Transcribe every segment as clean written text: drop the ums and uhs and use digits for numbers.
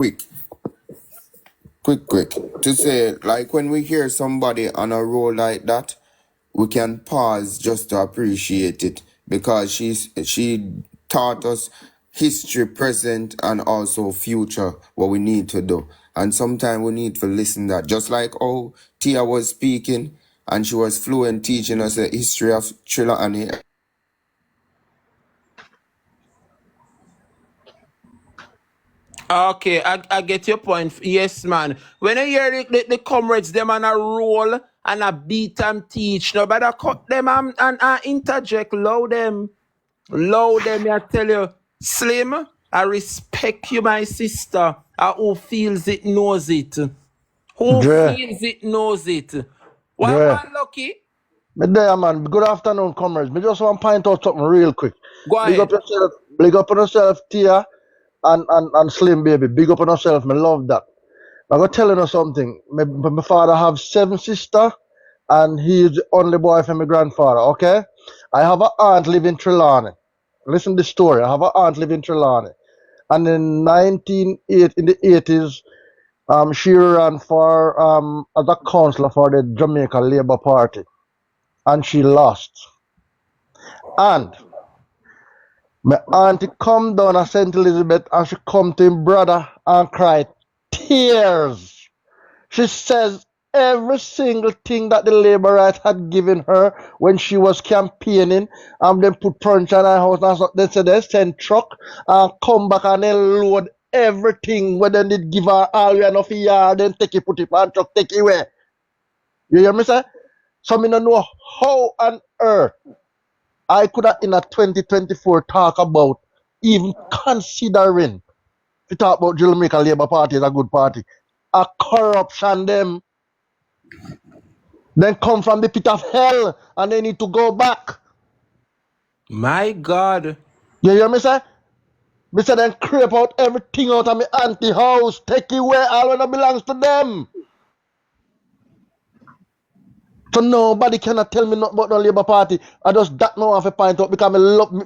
quick, quick, to say, like when we hear somebody on a roll like that, we can pause just to appreciate it because she taught us history, present, and also future, what we need to do. And sometimes we need to listen that. Just like how Tia was speaking and she was fluent teaching us the history of Trelawney. Okay, I get your point. Yes, man. When I hear the comrades, them on a roll and a beat and teach, nobody cut them and interject, low them. Low them, I tell you. Slim, I respect you, my sister. Who feels it knows it. Who Dre, feels it knows it. What Dre. one lucky? Me there, man. Good afternoon, comrades. Me just want to point out something real quick. Go Big up ahead. yourself. Big up on yourself, Tia and Slim, baby. Big up on yourself. Me love that. I'm going to tell you something. My father have 7 sisters, and he's the only boy from my grandfather, okay? I have an aunt living in Trelawney. Listen to the story. I have an aunt living in Trelawney. And in the 80s, she ran for as a councillor for the Jamaica Labour Party, and she lost. And my auntie come down at St. Elizabeth and she come to him brother and cry tears. She says every single thing that the Labour right had given her when she was campaigning, and then put furniture in her house and so they said they send truck and come back and then load everything when they did give her all we enough yard, then take it, put it on truck, take it away. You hear me say? So me don't know how on earth I could have in a 2024 talk about even considering to talk about Jamaica Labour Party is a good party. A corruption them. Then come from the pit of hell and they need to go back. My God. You hear me say? Me say then creep out everything out of my auntie house. Take away all that belongs to them. So nobody cannot tell me nothing about the Labour Party. I just that now have a point out because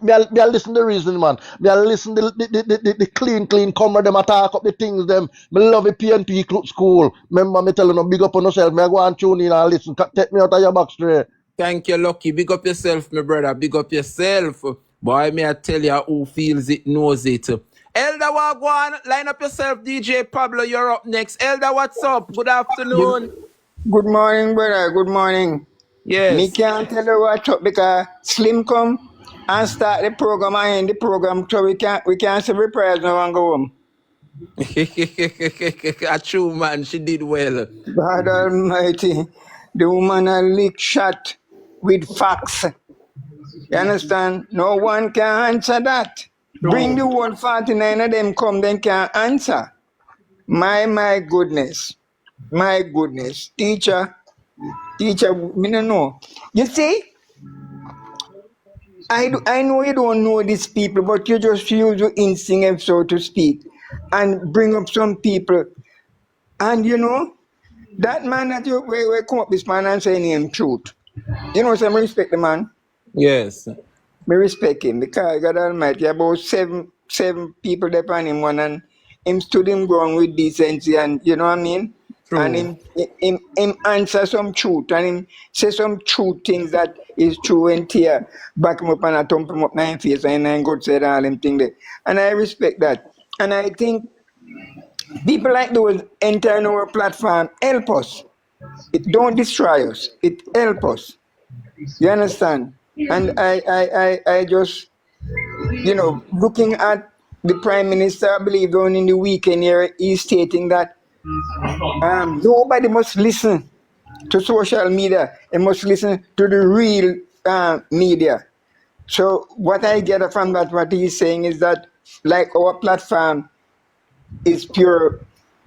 me I listen the reason, man. Me I listen the clean comer them attack up the things them. Me love the PNP school. Remember me telling them big up on yourself. Me I go and tune in and listen. Take me out of your back straight. Thank you, Lucky. Big up yourself, my brother. Big up yourself. Boy, may I tell you who feels it knows it. Elder Wagwan, line up yourself, DJ Pablo. You're up next. Elder, what's up? Good afternoon. Good morning, brother. Good morning. Me Yes. can't tell you what's up because Slim come and start the program and end the program, so we can't say reprise now and go home. A true man. She did well. God Almighty, the woman a lick shot with facts. You understand? No one can answer that. Bring the whole 49 of them come, then can answer. My goodness. My goodness. Teacher, me no know. You see? I know you don't know these people, but you just use your instinct, so to speak, and bring up some people. And you know, that man that you we come up this man and saying him truth. You know, so I respect the man. Yes. Me respect him because God Almighty, about seven people there on him one, and him stood him ground with decency, and you know what I mean? True. And him answer some truth, and him say some true things that is true and tear, back him up and I thump him up nine face and then God said all them things there. And I respect that. And I think people like those enter on our platform help us. It don't destroy us. It help us. You understand? And I just, you know, looking at the Prime Minister, I believe on in the weekend here, he's stating that nobody must listen to social media. They must listen to the real media. So what I get from that, what he's saying is that, like our platform is pure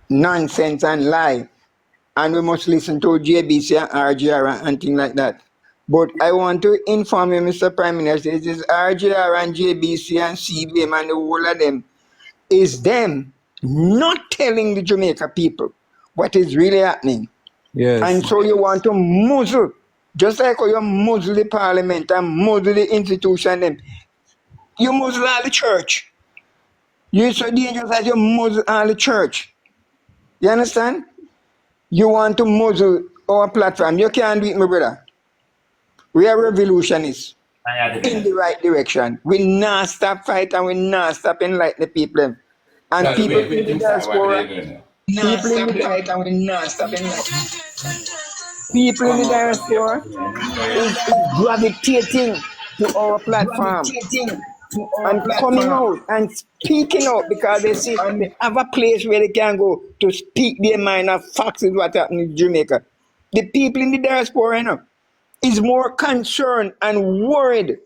nonsense and lie, and we must listen to JBC and RGR and things like that. But I want to inform you, Mr. Prime Minister, it is RGR and JBC and CBM and the whole of them, is them not telling the Jamaica people what is really happening. Yes. And so you want to muzzle, just like how you muzzle the parliament and muzzle the institution, them. You muzzle all the church. You're so dangerous that you muzzle all the church. You understand? You want to muzzle our platform. You can't do it, my brother. We are revolutionists in the right direction. We not stop fight and we not stop enlighten the people. And people in the diaspora, people in the diaspora, people in the diaspora is gravitating to our platform and coming out and speaking out because they see they have a place where they can go to speak their mind and facts is what happened in Jamaica. The people in the diaspora, is more concerned and worried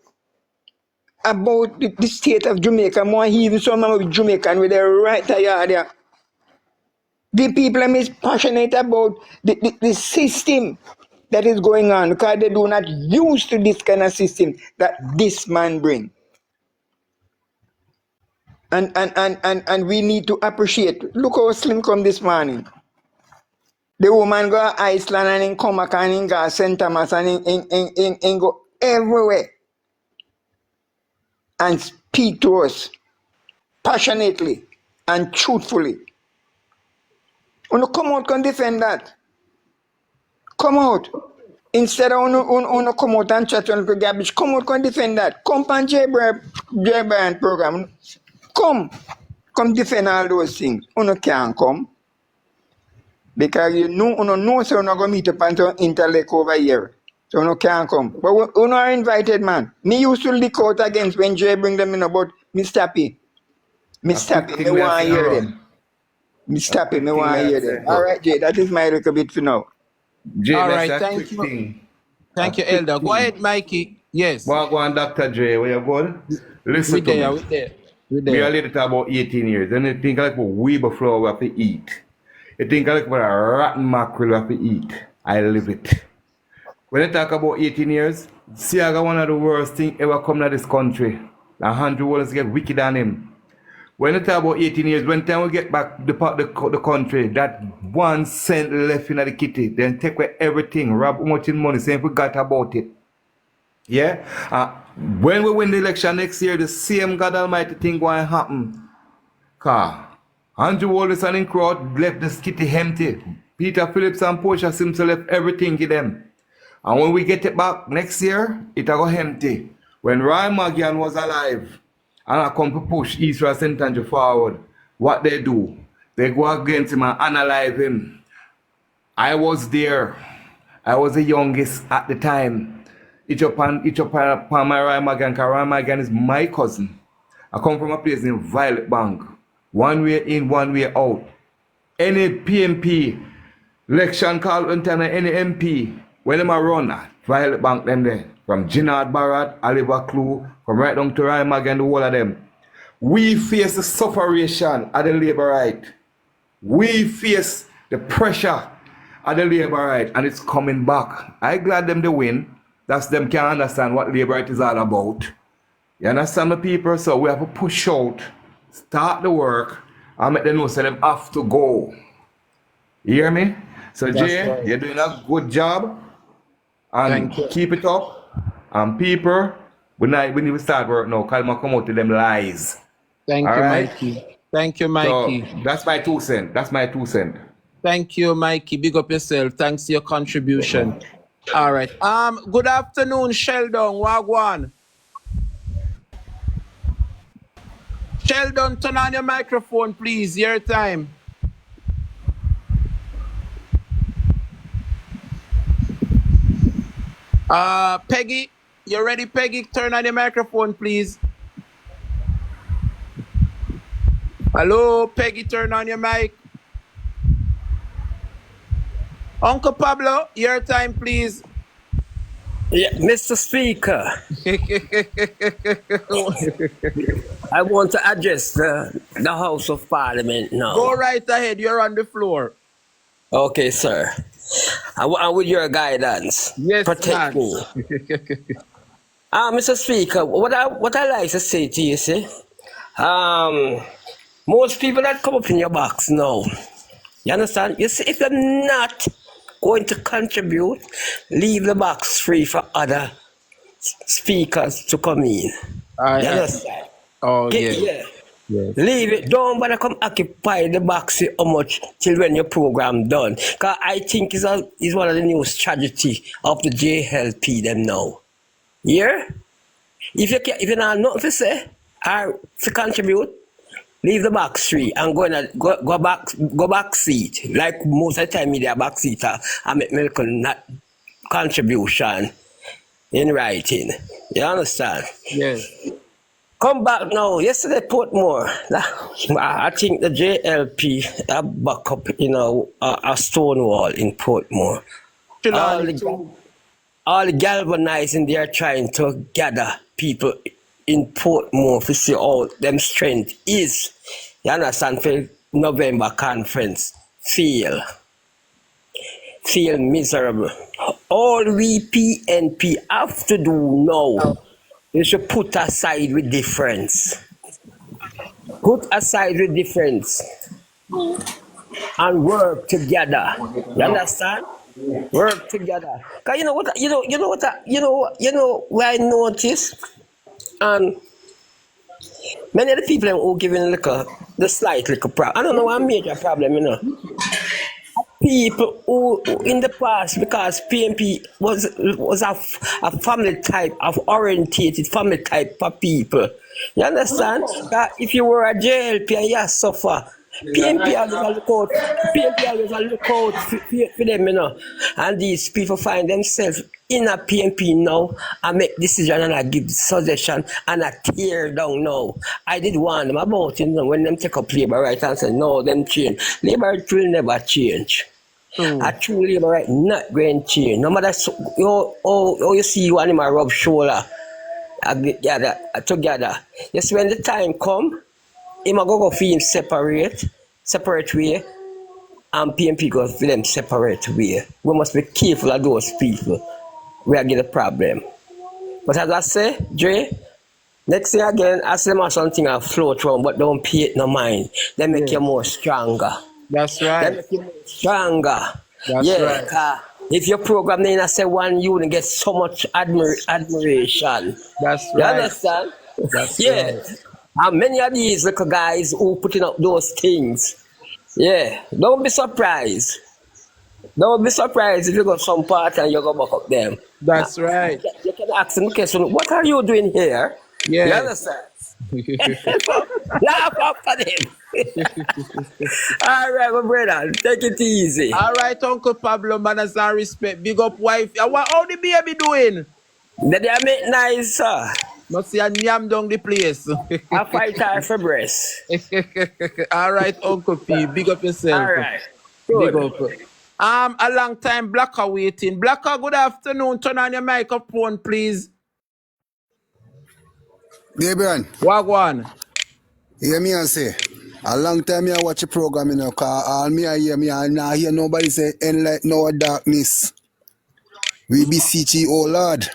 about the state of Jamaica, more even some of Jamaican with their right there. The people are passionate about the system that is going on because they do not used to this kind of system that this man bring. And we need to appreciate. Look how Slim come this morning. The woman go to Iceland and in Comac and in go St. Thomas and in go everywhere and speak to us passionately and truthfully. When you come out and defend that, come out. Instead of you come out and chat on the garbage, come out and defend that. Come on J. Bryan program. Come defend all those things. You can't come. Because you know so you're not going to meet up and intellect over here. So you can't come. But you are invited, man. Me used to leak out against when Jay bring them in about me Stappy. Me Stappy, me want to hear them. Me Stappy, me want to hear them. All right, Jay, that is my little bit for now. Jay, All that's right, a thank quick you. thing. Thank you, Elder. Go ahead, Mikey. Yes. Well, go on, Dr. Dre, where you going? Listen We to there, me. we there. We We are there. later about 18 years. And you think like what weeber flour we have to eat. You think like what a rotten mackerel we have to eat. I live it. When you talk about 18 years, Siaga one of the worst things ever come to this country. And Andrew Wallace get wicked on him. When you talk about 18 years, when time we get back the country, that 1 cent left in the kitty, then take away everything, rob how much in money, say if we got about it. Yeah? When we win the election next year, the same God Almighty thing going to happen. Because Andrew Wallace and his crowd left the kitty empty. Peter Phillips and Portia Simpson left everything to them. And when we get it back next year, it'll go empty. When Ryan Magian was alive, and I come to push Israel St. Andrew forward, what they do, they go against him and analyze him. I was there. I was the youngest at the time. Each up on my Ryan Magian, because Ryan Magian is my cousin. I come from a place in Violet Bank. One way in, one way out. Any PNP election call any MP, when them a run Violet Bank them there, from Ginard Barrett, Oliver Clue, from right down to Ryan Magan, the whole of them. We face the sufferation of the labor right. We face the pressure of the labor right, and it's coming back. I glad them to win. That's them can understand what labor right is all about. You understand the people? So we have to push out, start the work, and make them know so them have to go. You hear me? So Jay, right. you're doing a good job. And Thank you. keep it up. And people, we need to start work now. Because I come out to them lies. Thank All you, right? Mikey. Thank you, So Mikey. that's my 2 cents. That's my 2 cents. Thank you, Mikey. Big up yourself. Thanks for your contribution. All right. Good afternoon, Sheldon. Wagwan. Sheldon, turn on your microphone, please. Your time. Peggy, you ready, Peggy? Turn on your microphone, please. Hello, Peggy, turn on your mic. Uncle Pablo, your time, please. Yeah, Mr. Speaker, I want to address the House of Parliament now. Go right ahead. You're on the floor. Okay, sir. And with your guidance, Yes, protect man. me. Mr. Speaker, what I like to say to you, see, most people that come up in your box now, you understand? You see, if you're not going to contribute, leave the box free for other speakers to come in. I You understand? Oh, yeah. Yeah. Yes. Leave it. Don't bother come occupy the box how much till when your program done. Cause I think is one of the new strategy of the JLP them now. Yeah? If you not nothing to say or to contribute, leave the box free and go back seat. Like most of the time media back seat I make me not contribution in writing. You understand? Yes. Come back now. Yesterday, Portmore. I think the JLP back up, a stone wall in Portmore. All Chilani the, too. all the galvanizing they are trying to gather people in Portmore to see how them strength is. You understand? For November conference. Feel miserable. All we PNP have to do now is to put aside with difference. Put aside the difference and work together. You understand? Work together. Cause you know what where I notice, and many of the people who giving the slight problem. I don't know what major problem. People who in the past, because PNP was a family type of orientated family type of people. You understand? That if you were a JLP and you suffer, PNP always a look out. PNP always a look out for them, And these people find themselves in a PNP now and make decision and I give suggestion and I tear down now. I did warn them about it, when them take up labor right and say no, them change. Labor will never change. A true labor right not going to change. No matter you see you animal rub shoulder together. Yes, when the time come, he might go for him separate way, and PNP go for them separate way. We must be careful of those people. We are get a problem. But as I say, Dre, next thing again, I say something I float around, but don't pay it no mind. They make you more stronger. That's They right. make you more stronger. That's right. 'Cause if your program then I say one unit get so much admiration. That's You right. understand? That's Yeah. right. And many of these little guys who putting up those things. Yeah. Don't be surprised. Don't be surprised if you got some part and you go back up them. That's right. You can ask them the question, what are you doing here? You Yes. understand? So, laugh after them. All right, my brother. Take it easy. All right, Uncle Pablo, manners and respect. Big up wife. How the baby doing? Did they make nice, sir? Must see a yam down the place. I fight her for breast. All right, Uncle P. Big up yourself. All right. Big Good. up. A long time Blacker waiting. Blacker, good afternoon. Turn on your microphone, please. Gabriel, Wagwan. hear me and say, a long time I watch a program, cause all me I hear me and now hear nobody say, enlighten our darkness. We beseech you, oh Lord.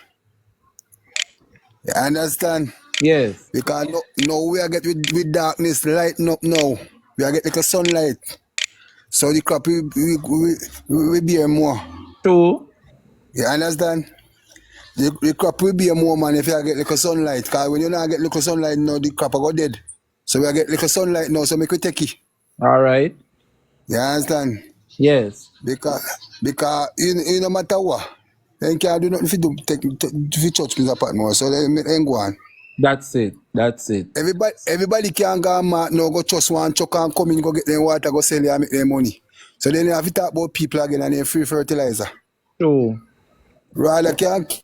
You understand? Yes. Because no we are get with darkness lighten up now. We are get like a sunlight. So the crop we bear more. True. You understand? The crop will be more, man, if you get like a sunlight. Because when you not get like a sunlight now, the crop will go dead. So we get like a sunlight now, so make we take it. All right. You understand? Yes. Because you no matter what, they can't do nothing to touch me apart more. So they ain't go on. That's it. Everybody can go mad now, go trust one chuck and come in, go get them water, go sell it and make them money. So then you have to talk about people again and then free fertilizer. True. Rather can't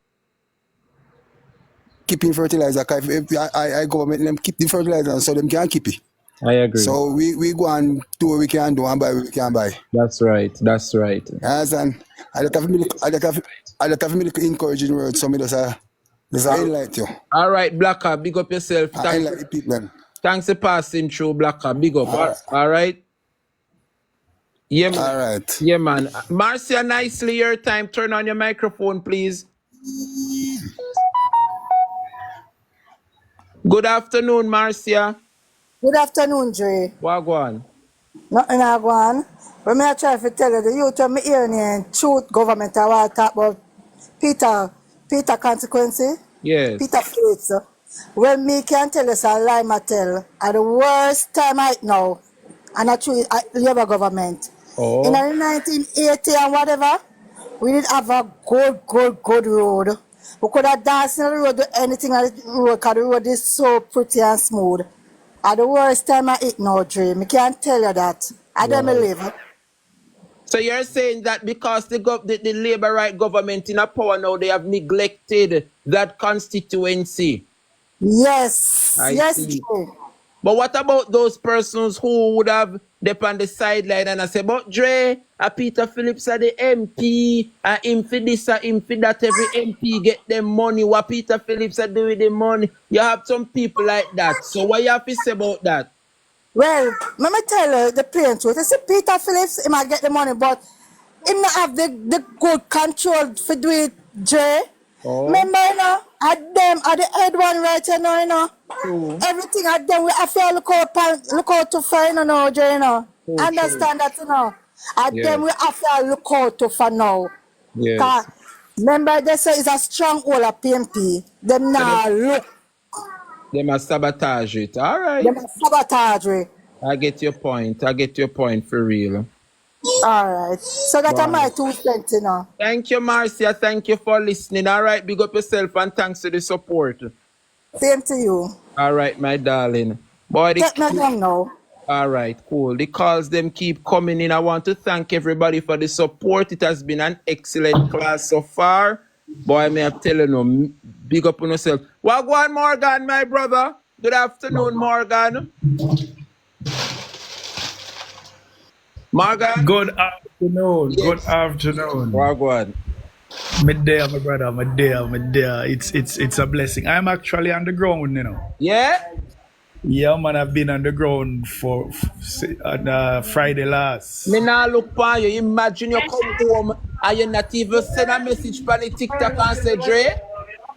keep in fertilizer, because if I government them keep the fertilizer so them can't keep it. I agree. So we go and do what we can do and buy what we can buy. That's right. You understand? I don't have me encouraging words, so me just enlighten you. All right, Blacker, big up yourself. I enlighten the people. Thanks for passing through, Blacker. Big up. All right. Yeah, man. All right. Yeah, man. Marcia, nicely your time. Turn on your microphone, please. Good afternoon, Marcia. Good afternoon, Dre. Wagwan. Nothing I go on. But me I try to tell you, the youth of me hearing in truth government, I want to talk about Peter consequences. Yes. Peter Fates. Well, me can tell us a lie, Mattel. At the worst time right now, and a true Labour government. In Oh, the 1980 and whatever, we did have a good road. We could have danced on the road, do anything on the road, because the road is so pretty and smooth. At the worst time I eat no dream. I can't tell you that. I don't wow. believe. So you're saying that because the Labour right government in a power now, they have neglected that constituency. Yes, I yes, see. Drew. But what about those persons who would have dep on the sideline and I say, but Dre, Peter Phillips are the MP, him for this, him for that, every MP get them money. What Peter Phillips are doing with the money? You have some people like that. So what you have to say about that? Well, let me tell you the plain truth. You see, Peter Phillips, he might get the money, but he not have the good control for do it, Jay. Oh, Remember, at them, at the head one right now, True, everything at them, we have to look out to find, Jay, true. Understand that, At them, Yes, we have to look out to for now. Cause yes. remember, they say it's a strong hold of PNP. Them So now look, they must sabotage it. All right. them a sabotage. I get your point. I get your point for real. Alright. So that are Wow. my 2 cents, Thank you, Marcia. Thank you for listening. All right. Big up yourself and thanks for the support. Same to you. All right, my darling. Boy, Take me down now. all right, cool. The calls them keep coming in. I want to thank everybody for the support. It has been an excellent class so far. Boy, may I tell you, no, big up on yourself. Wagwan Morgan, my brother. Good afternoon, Morgan. Morgan? good afternoon. Good Yes. afternoon. Wagwan. Midday, my brother. Midday. It's a blessing. I'm actually on the ground. Yeah? Yeah, man. I've been on the ground for on Friday last. Me now look for you. Imagine you come home and you not even send a message on the TikTok and say, Dre.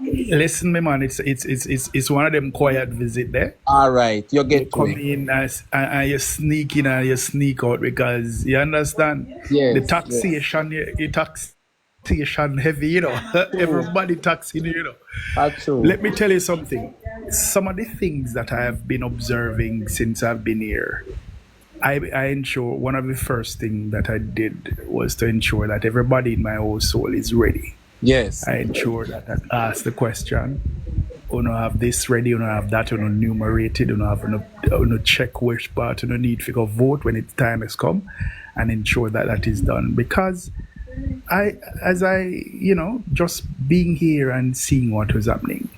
Listen, me man. It's one of them quiet visit there. All right, you You get come me. in and you sneak in and you sneak out because you understand the Yes, yes. taxation. The taxation heavy. True. Everybody taxing. That's true. Let me tell you something. Some of the things that I have been observing since I've been here, I ensure one of the first things that I did was to ensure that everybody in my household is ready. Yes. I ensure that I ask the question. You don't have this ready, you don't have that, you don't numerate it, you don't have no check which part you don't need to go vote when its time has come and ensure that that is done. Because as I just being here and seeing what was happening,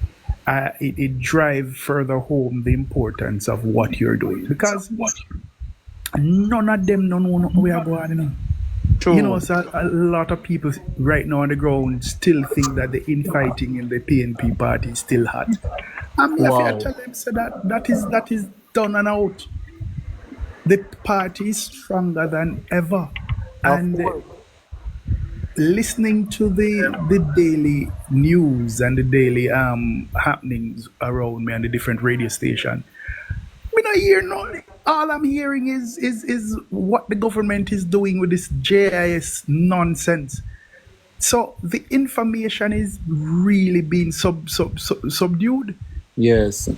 it drive further home the importance of what you're doing because none of them know what we are going. True. So a lot of people right now on the ground still think that the infighting in the PNP party is still hot. I mean, if you Wow. tell them so that is done and out. The party is stronger than ever, Of and course. listening to the daily news and the daily happenings around me on the different radio station. Me not hear no. All I'm hearing is what the government is doing with this JIS nonsense. So the information is really being subdued. Yes.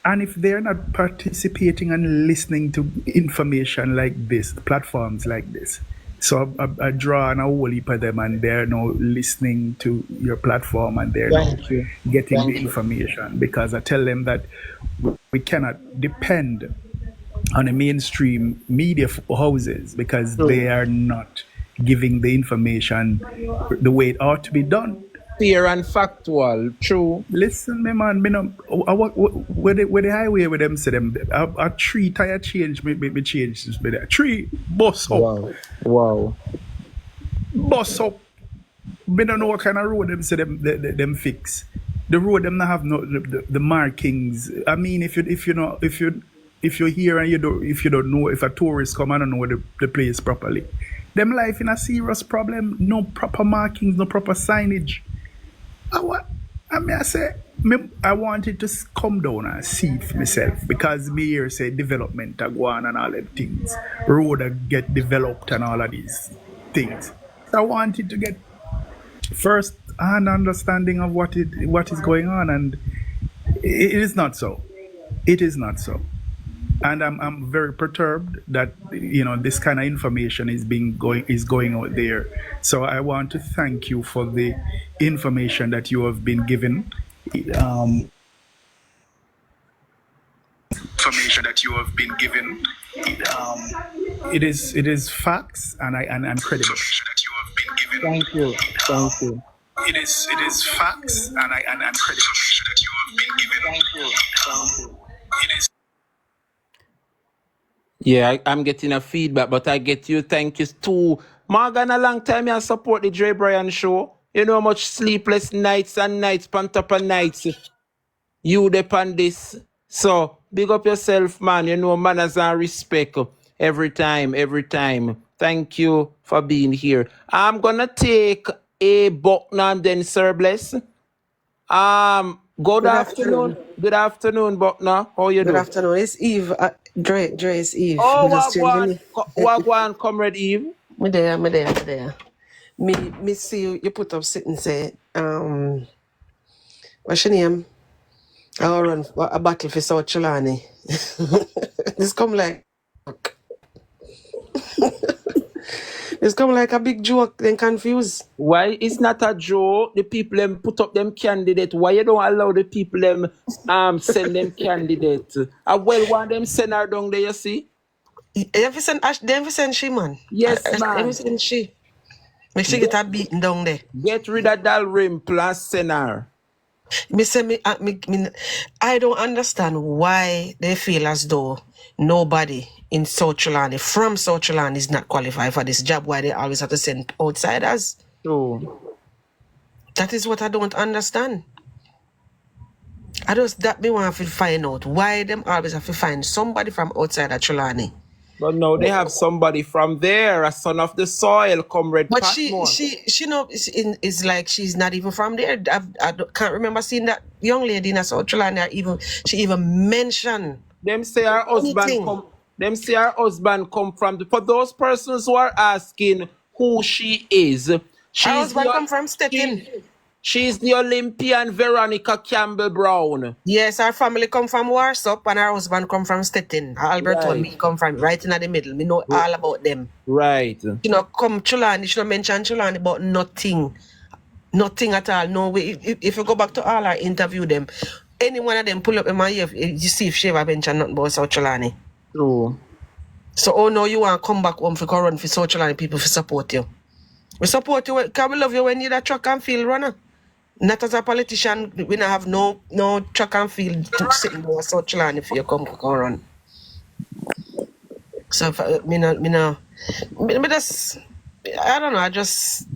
And if they're not participating and listening to information like this, platforms like this, so I draw on a whole heap of them and they're now listening to your platform and they're now Thank you. getting the Thank you. information because I tell them that we cannot depend on the mainstream media houses because True. they are not giving the information the way it ought to be done. Fair and factual. True. Listen, me man, me no, where the highway with them say them a tree tire change me change this me there. Tree bus up, Wow. Wow. bus up. Me don't know what kind of road them say them fix. The road them not have no the markings. I mean, if you're here and if you don't know if a tourist come and don't know the place properly, them life in a serious problem. No proper markings, no proper signage. I say, I wanted to come down and see it for myself because me here say development are going and all them things. Road get developed and all of these things. I wanted to get first hand understanding of what is going on and It is not so. It is not so. And I'm very perturbed that this kind of information is going out there. So I want to thank you for the information that you have been given. Information that you have been given. It is facts and credible. Information that you have been given. Thank you. Thank you. It is facts and credible. Information that you have been given. Thank you. Thank you. It is. Yeah, I'm getting a feedback, but I get you. Thank you too. Morgan, a long time I support the Dre Bryan show. You know how much sleepless nights and nights, pan top of nights. You depend this. So, big up yourself, man. You know, manners and respect every time, every time. Thank you for being here. I'm going to take a Buckner and then Sir Bless. Good afternoon. Good afternoon, Buckner. How you Good doing? afternoon. It's Eve. Dre is Eve. Oh, Me just changing Wagwan, Comrade Eve. Me there. Me see you put up sitting say, what's your name? I'll run a battle for South Chilani. This come like it's come like a big joke, then confused. Why it's not a joke? The people them put up them candidate. Why you don't allow the people them send them candidate? I well want them send her down there, you see? Every send she, man. Yes, man. Every send she. Make sure get her beaten down there. Get rid of Dalrymple plus send her. I don't understand why they feel as though nobody in South Chilani from South Chilani is not qualified for this job. Why they always have to send outsiders? Oh. That is what I don't understand. I just that me want to find out why them always have to find somebody from outside of Chilani. But no, they have somebody from there, a son of the soil, Comrade But Patmore. she know it's like she's not even from there. I can't remember seeing that young lady in South Chilani. She even mentioned them say her husband come. Them say her husband come from. For those persons who are asking who she is, her husband come from Stettin. She's the Olympian Veronica Campbell Brown. Yes, her family come from Warsaw and her husband come from Stettin. Albert told me come from right in the middle. Me know all about them. Right. Come Chulani, she don't mention Chulani, but nothing. Nothing at all. No way. If you go back to all our interview them, any one of them pull up in my ear, you see if she ever mention nothing about South Chulani. True. So, no, you want to come back home for run for South Chilani people for support you. We support you because we love you when you're a track and field runner. Not as a politician, we don't have no track and field sitting there South Chilani if you come run. So, I don't know, I just...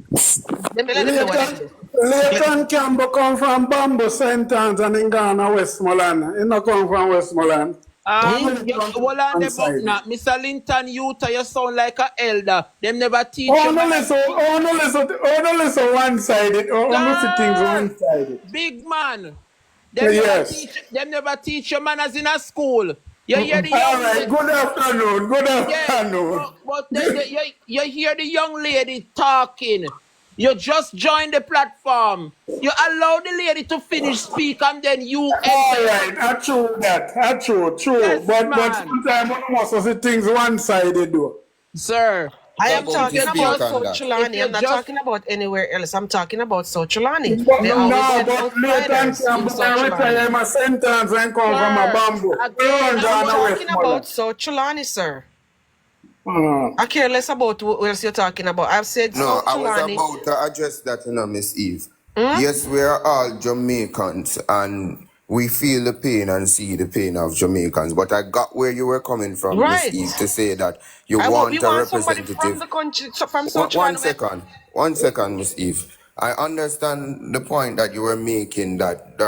Leighton Campbell come from Bamboo, St. Anne's and in Ghana, Westmoreland. He not come from Westmoreland. Mr. Linton Utah, you sound like an elder. Them never teach you. No listen one-sided. Listen things one-sided. Big man. Them never teach you manners in a school. You hear the young lady. Good afternoon. But you hear the young lady talking. You just joined the platform. You allow the lady to finish speak and then you... All right, I true that. Yes, but sometimes one must see things one-sided though. Sir, I am talking about South Chilani. I'm not talking about anywhere else. I'm talking about South Chilani. But Leighton Campbell, I retire my sentence and come from a Bamboo. I'm talking about South Chilani, sir. I care less about what else you're talking about. I've said no, I was about to address that, Miss Eve. Yes, we are all Jamaicans and we feel the pain and see the pain of Jamaicans. But I got where you were coming from, Miss Eve, to say that you want a representative. From the country, from South One second, Miss Eve. I understand the point that you were making that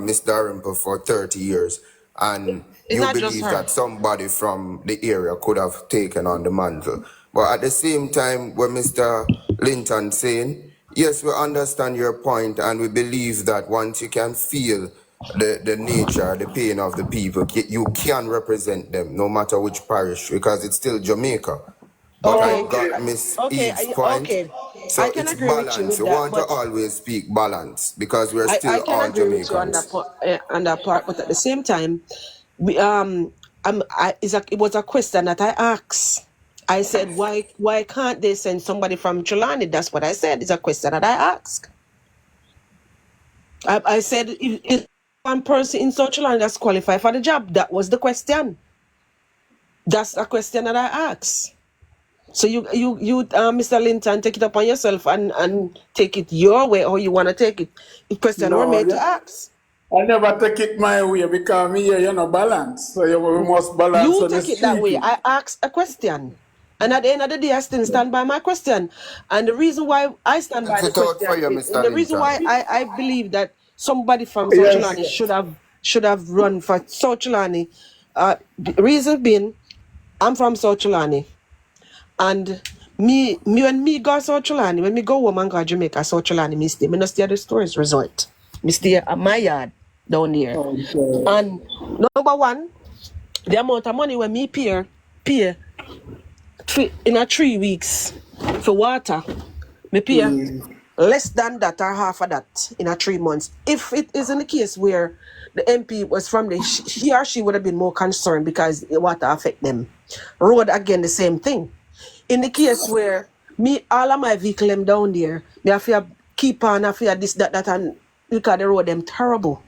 Miss Dalrymple for 30 years and you believe that somebody from the area could have taken on the mantle. But at the same time, what Mr. Linton saying, yes, we understand your point and we believe that once you can feel the nature, the pain of the people, you can represent them no matter which parish because it's still Jamaica. But I got Miss Eve's point. I So can it's agree with you balance. with We that, want to but always speak balance because we're I still can all agree with you on Jamaicans. that part. But at the same time, we, it was a question that I asked. I said, why can't they send somebody from Trelawney? That's what I said. It's a question that I asked. I said, if one person in South Trelawney that's qualified for the job, that was the question. That's a question that I asked. So you, Mr. Linton, take it upon yourself and take it your way, or you want to take it. The question were No, made to yeah. ask. I never take it my way because me here, you know, balance. So we must balance You when you're take it that way. speaking. I asked a question. And at the end of the day, I still stand by my question. And the reason why I stand by the Fit out for question you, is, Mr. the reason Linton. why I believe that somebody from South Yes. Trelawney should have run for South Trelawney. The reason being, I'm from South Trelawney. And when me go South Trelawney, when me go home and go Jamaica, South Trelawney, me stay. Me not stay at the tourist resort. Me stay at my yard down there. Okay. And number one, the amount of money when me pay in a 3 weeks for water, me pay less than that or half of that in a 3 months. If it is in the case where the MP was from the, he or she would have been more concerned because the water affect them. Road again, the same thing. In the case where me, all of my vehicle them down there, me have to keep on, I feel this, that, and because the road them terrible.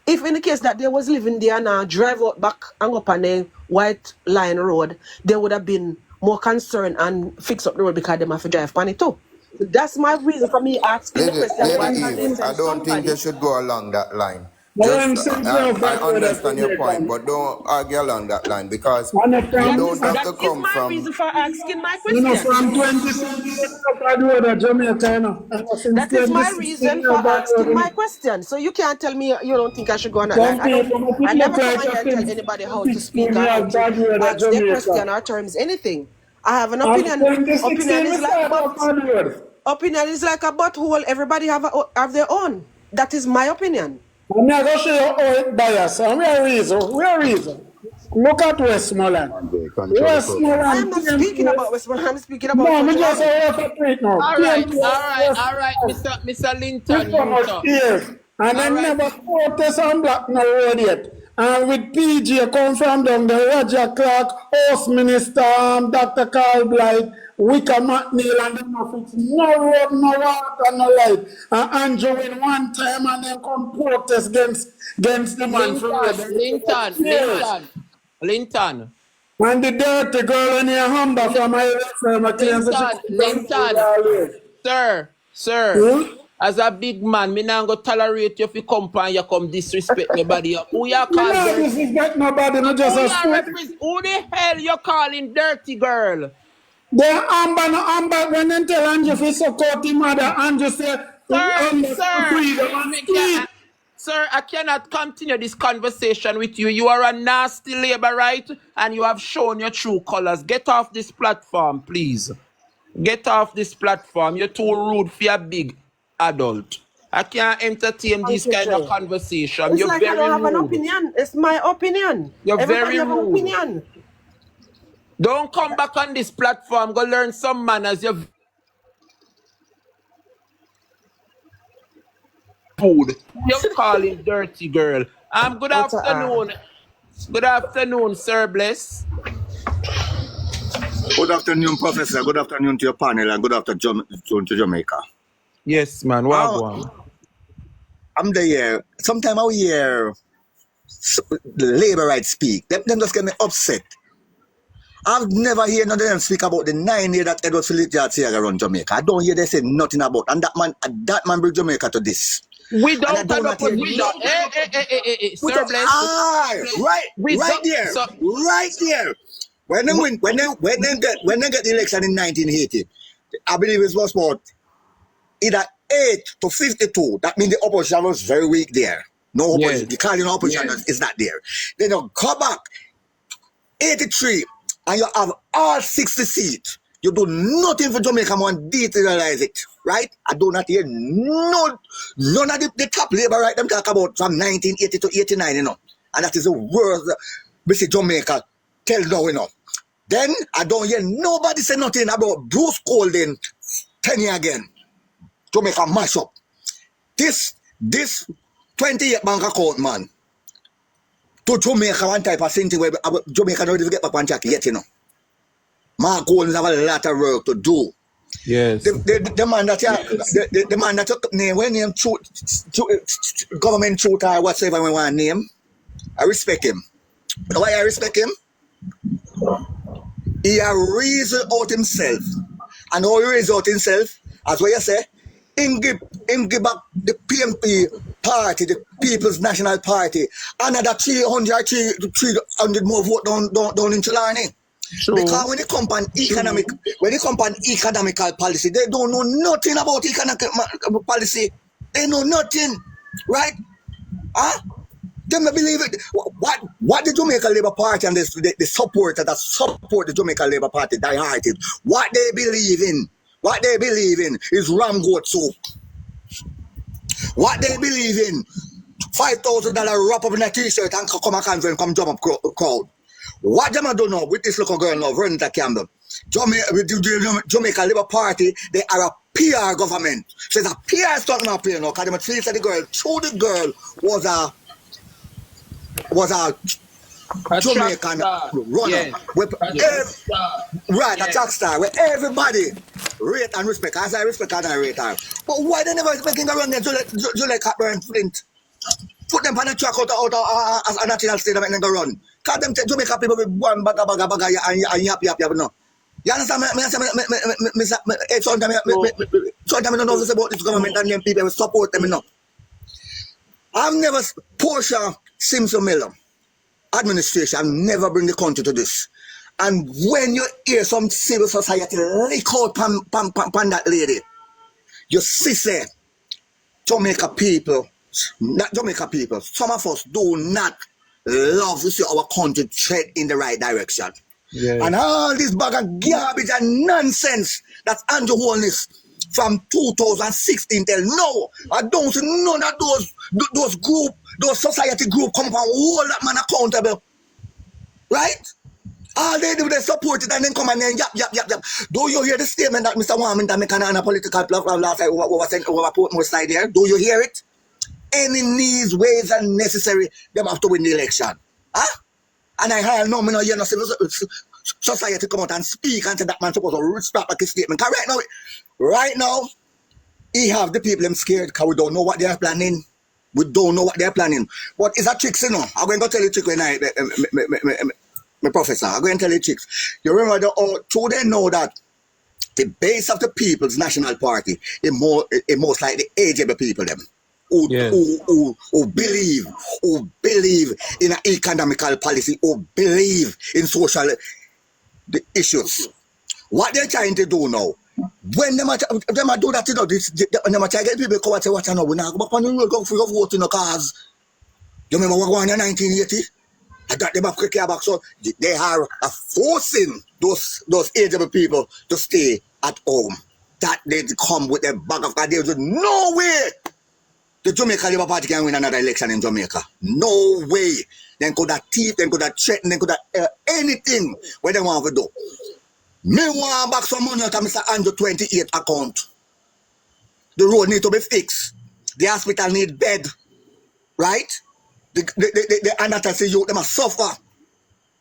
If in the case that they was living there now, drive out back and up on the White Line Road, they would have been more concerned and fix up the road because they have to drive on it too. So that's my reason for me asking the question, Lady why can't they Eve, I send don't think you somebody? should go along that line. But Just, when since you're I from the understand your point, Jamaican, but don't argue along that line because one of you That from, don't is have that to is come my from. reason for asking my you know, question. from 2016, you're from the Jamaica, you know. And since That is my 2016, reason for you're back asking road. my question. So you can't tell me you don't think I should go on that line. Some people make I it look never come like on here a and tell since anybody how to speak 2016 or how years to back road at ask their Jamaica. question or terms, anything. I have an And opinion. Opinion 2016, we is like started up but on the road. opinion is like a butthole. Everybody have their own. That is my opinion. And I'm going to show you how it bias. And we are reason. We are reason. Look at Westmoreland. I am Westmoreland, not speaking PNP. about Westmoreland. I'm speaking about No, South me just Trelawney. say refer to it now. PNP, All right, Westmoreland. Mr. Linton, People mute much up. years. And All they right, never protest on Black no road yet. And with PG come from down the Roger Clark, House Minister, Dr. Carl Blight, Wicca McNeil, and them no fix no road, no water, no light. And Andrew win one time and then come protest against the man from years. Linton. And the dirty girl in your humber from my firm claims that she come from Linton. always. Sir. Hmm? As a big man, me not go tolerate you if you come and you come disrespect me body. Who you Me call not dirty? disrespect nobody, me just Who a you speak. Who the hell you calling dirty girl? They amber when they tell Andrew if he's support him mother, Andrew say Amber freedom and speak. Sir, I cannot continue this conversation with you. You are a nasty labor, right? And you have shown your true colors. Get off this platform, please. Get off this platform. You're too rude for a big adult. I can't entertain Thank this you, kind of Jay. conversation. It's You're like I very don't have an rude. opinion. It's my opinion. You're Everybody very have an rude. opinion. Don't come back on this platform. Go learn some manners. You're food. You're calling dirty girl. Good What's afternoon. Good afternoon, Sir Bless. Good afternoon, Professor. Good afternoon to your panel, and good afternoon to Jamaica. Yes, man. Wagwan. I'm there. Sometimes I hear the labor rights speak. Them just get me upset. I've never heard none of them speak about the 9 years that Edward Philip Jartier around Jamaica. I don't hear they say nothing about. And that man bring Jamaica to this. Without And I do an not hear opposition. Sir Bless. Right there. Right there. When they get the election in 1980, I believe it was about either 8 to 52. That means the opposition was very weak there. No opposition. Yes. The calling opposition is not there. Then you come back 83 and you have all 60 seats. You do nothing for Jamaica and detailize it, right? I do not hear none of the top labor right them talk about from 1980 to 89, you know. And that is the worst Mr. Jamaica tell now, you know. Then I don't hear nobody say nothing about Bruce Colden 10 years again. Jamaica mash up. This 28 bank account, man. To Jamaica one type of thing where Jamaica don't even get back one jack yet, you know. Mark Owens have a lot of work to do. Yes. The man that the man that took name when name government truth or whatever we want name, I respect him. You know why I respect him? He a reason out himself. And how he reason out himself, as what you say, him give back the PNP party, the People's National Party, another 300 more vote down in Chilani. True. Because when it comes on economical policy, they don't know nothing about economic policy. They know nothing, right? Huh? They may believe it. What the Jamaica Labour Party and the supporters that support the Jamaica Labour Party die-hearted, what they believe in is ram goat soup. What they believe in, $5,000 wrap up in a t-shirt and come a conference and come jump up crowd. What them I don't know with this little girl now, Vernita Campbell, Jamaica Labour Party, they are a PR government. So it's a PR stuff now here now, because they treat the girl, through the girl was a Jamaican runner. Yes. Right, a track star where everybody rate and respect. As I respect and I rate her. But why they never making around there Julie Catburn Flint? Put them on the track out of a national state and go run. Because them Jamaica people with one baga and yap no. You understand me? Sometimes I don't know about this government and them people support them enough. I've never Portia Simpson Miller administration never bring the country to this. And when you hear some civil society leak out pan that lady, you see say Jamaica people, not Jamaica people, some of us do not love to see our country tread in the right direction. Yes. And all this bag of garbage and nonsense that Andrew Holness from 2016 till now, I don't see none of those society group come up and hold that man accountable. Right? All they do, they support it and then come and then yap. Do you hear the statement that Mr. Warmington make on a political platform last night over Portmore side here? Do you hear it? Any needs, ways and necessary, them have to win the election. Huh? And I know me no hear no civil society come out and speak and say that man supposed to start back his statement. Because right now, he have the people them scared because we don't know what they are planning. We don't know what they are planning. But it's a trick, you know. I'm going to tell you a trick when my professor. I'm going to tell you tricks. You remember, so they know that the base of the People's National Party is most like the age people them. Who believe in an economical policy, who believe in social the issues. What they're trying to do now, when them do that, you know, them try to get people to come and say, what you know, we now go back on the road, go for your vote in the cars. You remember what going on in 1980? I got them back quickly back, so they are forcing those aged people to stay at home. That they come with a bag of God. There's no way the Jamaica Labour Party can win another election in Jamaica. No way. Then could have thief, then could have threaten, then could have anything what they want to do. Me want back some money out of Mr. Andrew 28 account. The road need to be fixed. The hospital need bed. Right? The anatomy youth, they must suffer.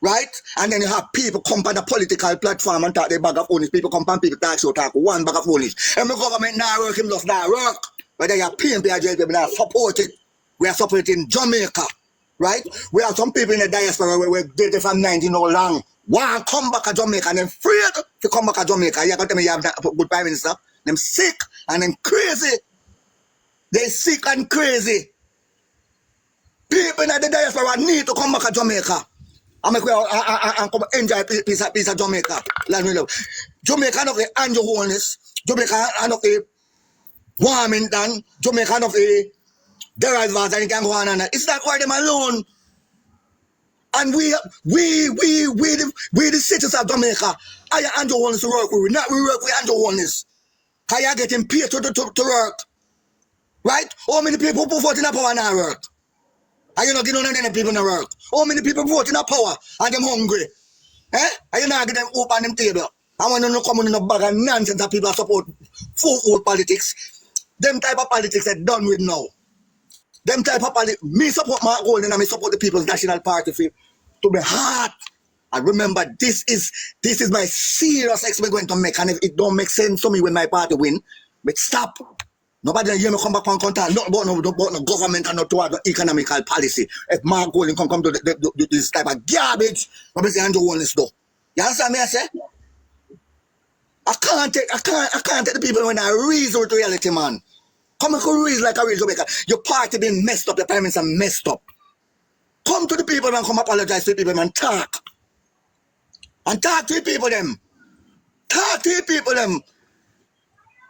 Right? And then you have people come on the political platform and talk their bag of honest. People come on people talk one bag of honest. And the government now work, him just now work. But they are PNP people that support it. We are supporting Jamaica. Right? We have some people in the diaspora where we did it from 19 years long. One come back to Jamaica and then afraid to come back to Jamaica. You got them, you have that good prime minister. Them sick and them crazy. They sick and crazy. People in the diaspora need to come back to Jamaica. And come enjoy a piece of Jamaica. Jamaica not the Andrew Holness. Jamaica not the Warmington. Jamaica not the derivers and you can go on and it's not quite them alone. And we the citizens of Jamaica. I Andrew Holness to work with. We work with Andrew Holness. Because you are getting paid to work. Right? How many people put vote in a power now work? And you not getting none of them people in work. How many people vote in a power and them hungry? Eh? And you not get them open them table. And when you come in a bag of nonsense that people support full politics, them type of politics are done with now. Them type of politics, me support my goal and I support the People's National Party to be hard. And remember, this is my serious experiment going to make. And if it don't make sense to me when my party win, but stop. Nobody hear me come back and contact not about no government and not toward the economical policy. If Mark Golding come to this type of garbage, I'm say Andrew Wallace though. You understand me? I say I can't take the people when I reason with reality, man. Come and reason like a real Jamaica. Your party been messed up, your parents are messed up. Come to the people and come apologize to the people and talk. And talk to the people them. Talk to the people them.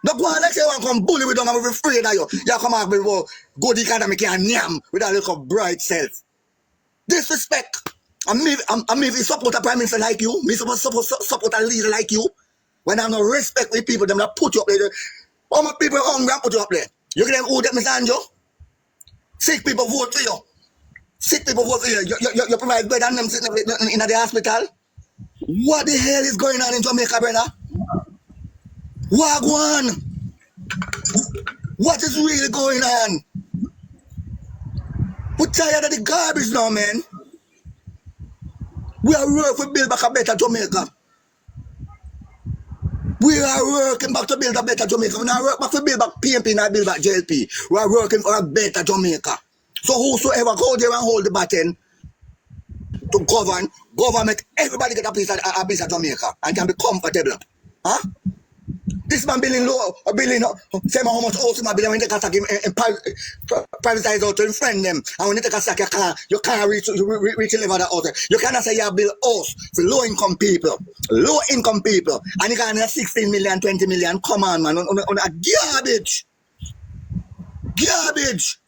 Don't go on like say you want to come bully with them and we're afraid of you. You come out with good economic and yam with a little bright self. Disrespect. And me support a prime minister like you. Me support a leader like you. When I have no respect with people, them that put you up there. All my people hungry and put you up there. You get them who that Mr. Anjo? Sick people vote for you. Sick people vote for you. You provide bread and them sitting in the hospital. What the hell is going on in Jamaica, brother? Wagwan! What is really going on? We're tired of the garbage now, man. We are working to build back a better Jamaica. We are working back to build a better Jamaica. We are working back to build back PNP and build back JLP. We are working for a better Jamaica. So whosoever go there and hold the button to govern make everybody get a piece of Jamaica and can be comfortable. Huh? This man billing low, say how much house my billing when they can sack him and privatize out to him friend them. And when they can sack you can't reach the level of the house. You cannot say you build house for low income people. And you can have 16 million, 20 million. Come on, man, on a garbage. Garbage.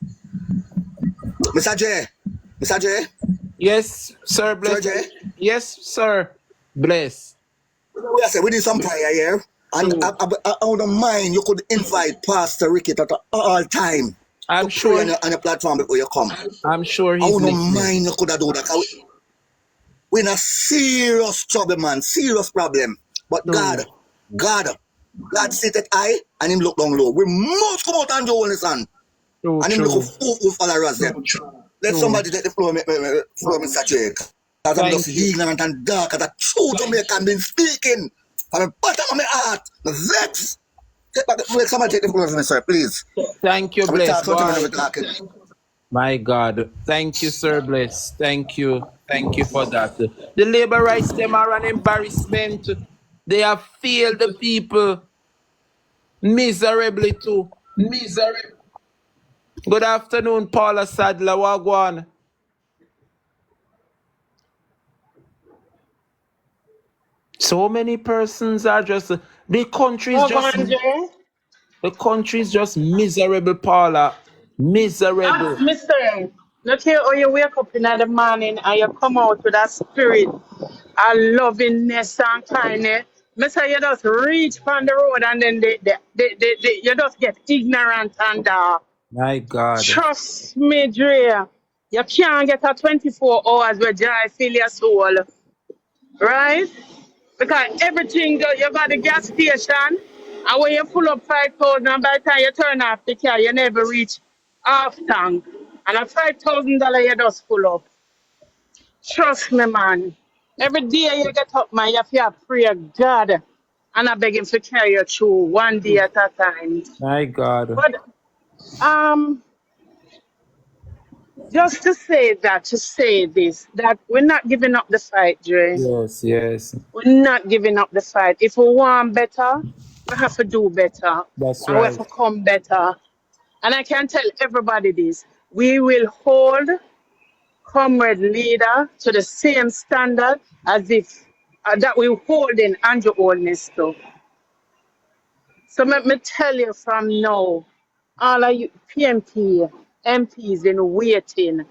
Mr. J. Yes, sir, bless. Sir J. Yes, sir, bless. We did some prayer here. And I don't mind you could invite Pastor Ricky at all time. I'm sure on the platform before you come. I'm sure he's I don't mind you could do that. We're in a serious trouble, man. Serious problem. But God seated high and him look down low. We must come out and do all this and him look who follow us there. Let somebody take the floor, Mr. Jake. Because I'm just ignorant and dark as a true Jamaican been speaking. From the bottom of my heart, the vex. Somebody take the floor for me, sir, please. Thank you, Bless. My God. Thank you, sir, Bless. Thank you. Thank you for that. The labor rights, them are an embarrassment. They have failed the people miserably too. Miserably. Good afternoon, Paula Sadler. Wagwan. So many persons are just the country is just miserable, Paula. Miserable. Mr. Look here how you wake up in the morning and you come out with that spirit of lovingness and kindness. Mister, you just reach from the road and then you just get ignorant and My God. trust me, Dre. You can't get a 24 hours with joy fill your soul. Right? Because everything you got the gas station, and when you pull up 5,000, and by the time you turn off the car, you never reach half tank. And a $5,000 you just pull up. Trust me, man. Every day you get up, man, you have to pray God. And I beg him to carry you through one day at a time. My God. But just to say this, that we're not giving up the fight, Dre. Yes. We're not giving up the fight. If we want better, we have to do better. That's and we right. have to come better. And I can tell everybody this. We will hold comrade leader to the same standard as if that we hold in Andrew Oldness too. So let me tell you from now, all of you PNP, MPs in waiting,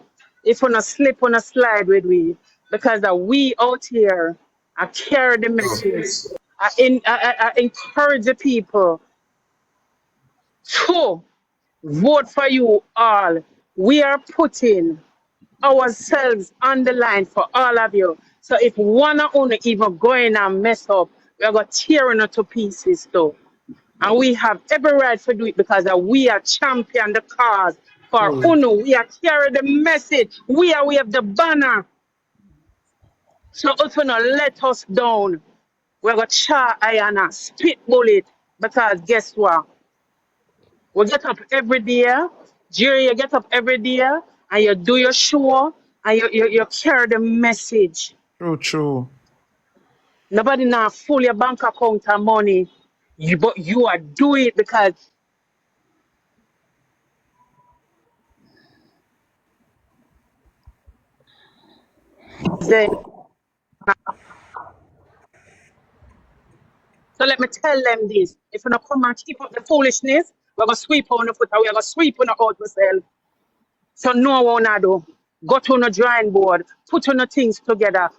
if you not slip on a slide with we, because we out here, I carry the message. I encourage the people to vote for you all. We are putting ourselves on the line for all of you. So if one or only even going and mess up, We are going to tear it to pieces though. And we have every right to do it because we are champion the cause for True. UNO. We are carrying the message. We have the banner. So if you not let us down, we're going to char iron and spit bullet. Because guess what? We get up every day. Jerry, you get up every day and you do your show and you carry the message. True. Nobody now full your bank account and money. But you are doing it because they. So let me tell them this. If you not come and keep up the foolishness, we're going to sweep on the foot and we're going to sweep on the out yourself. So no one do. Go to the drawing board. Put on the things together.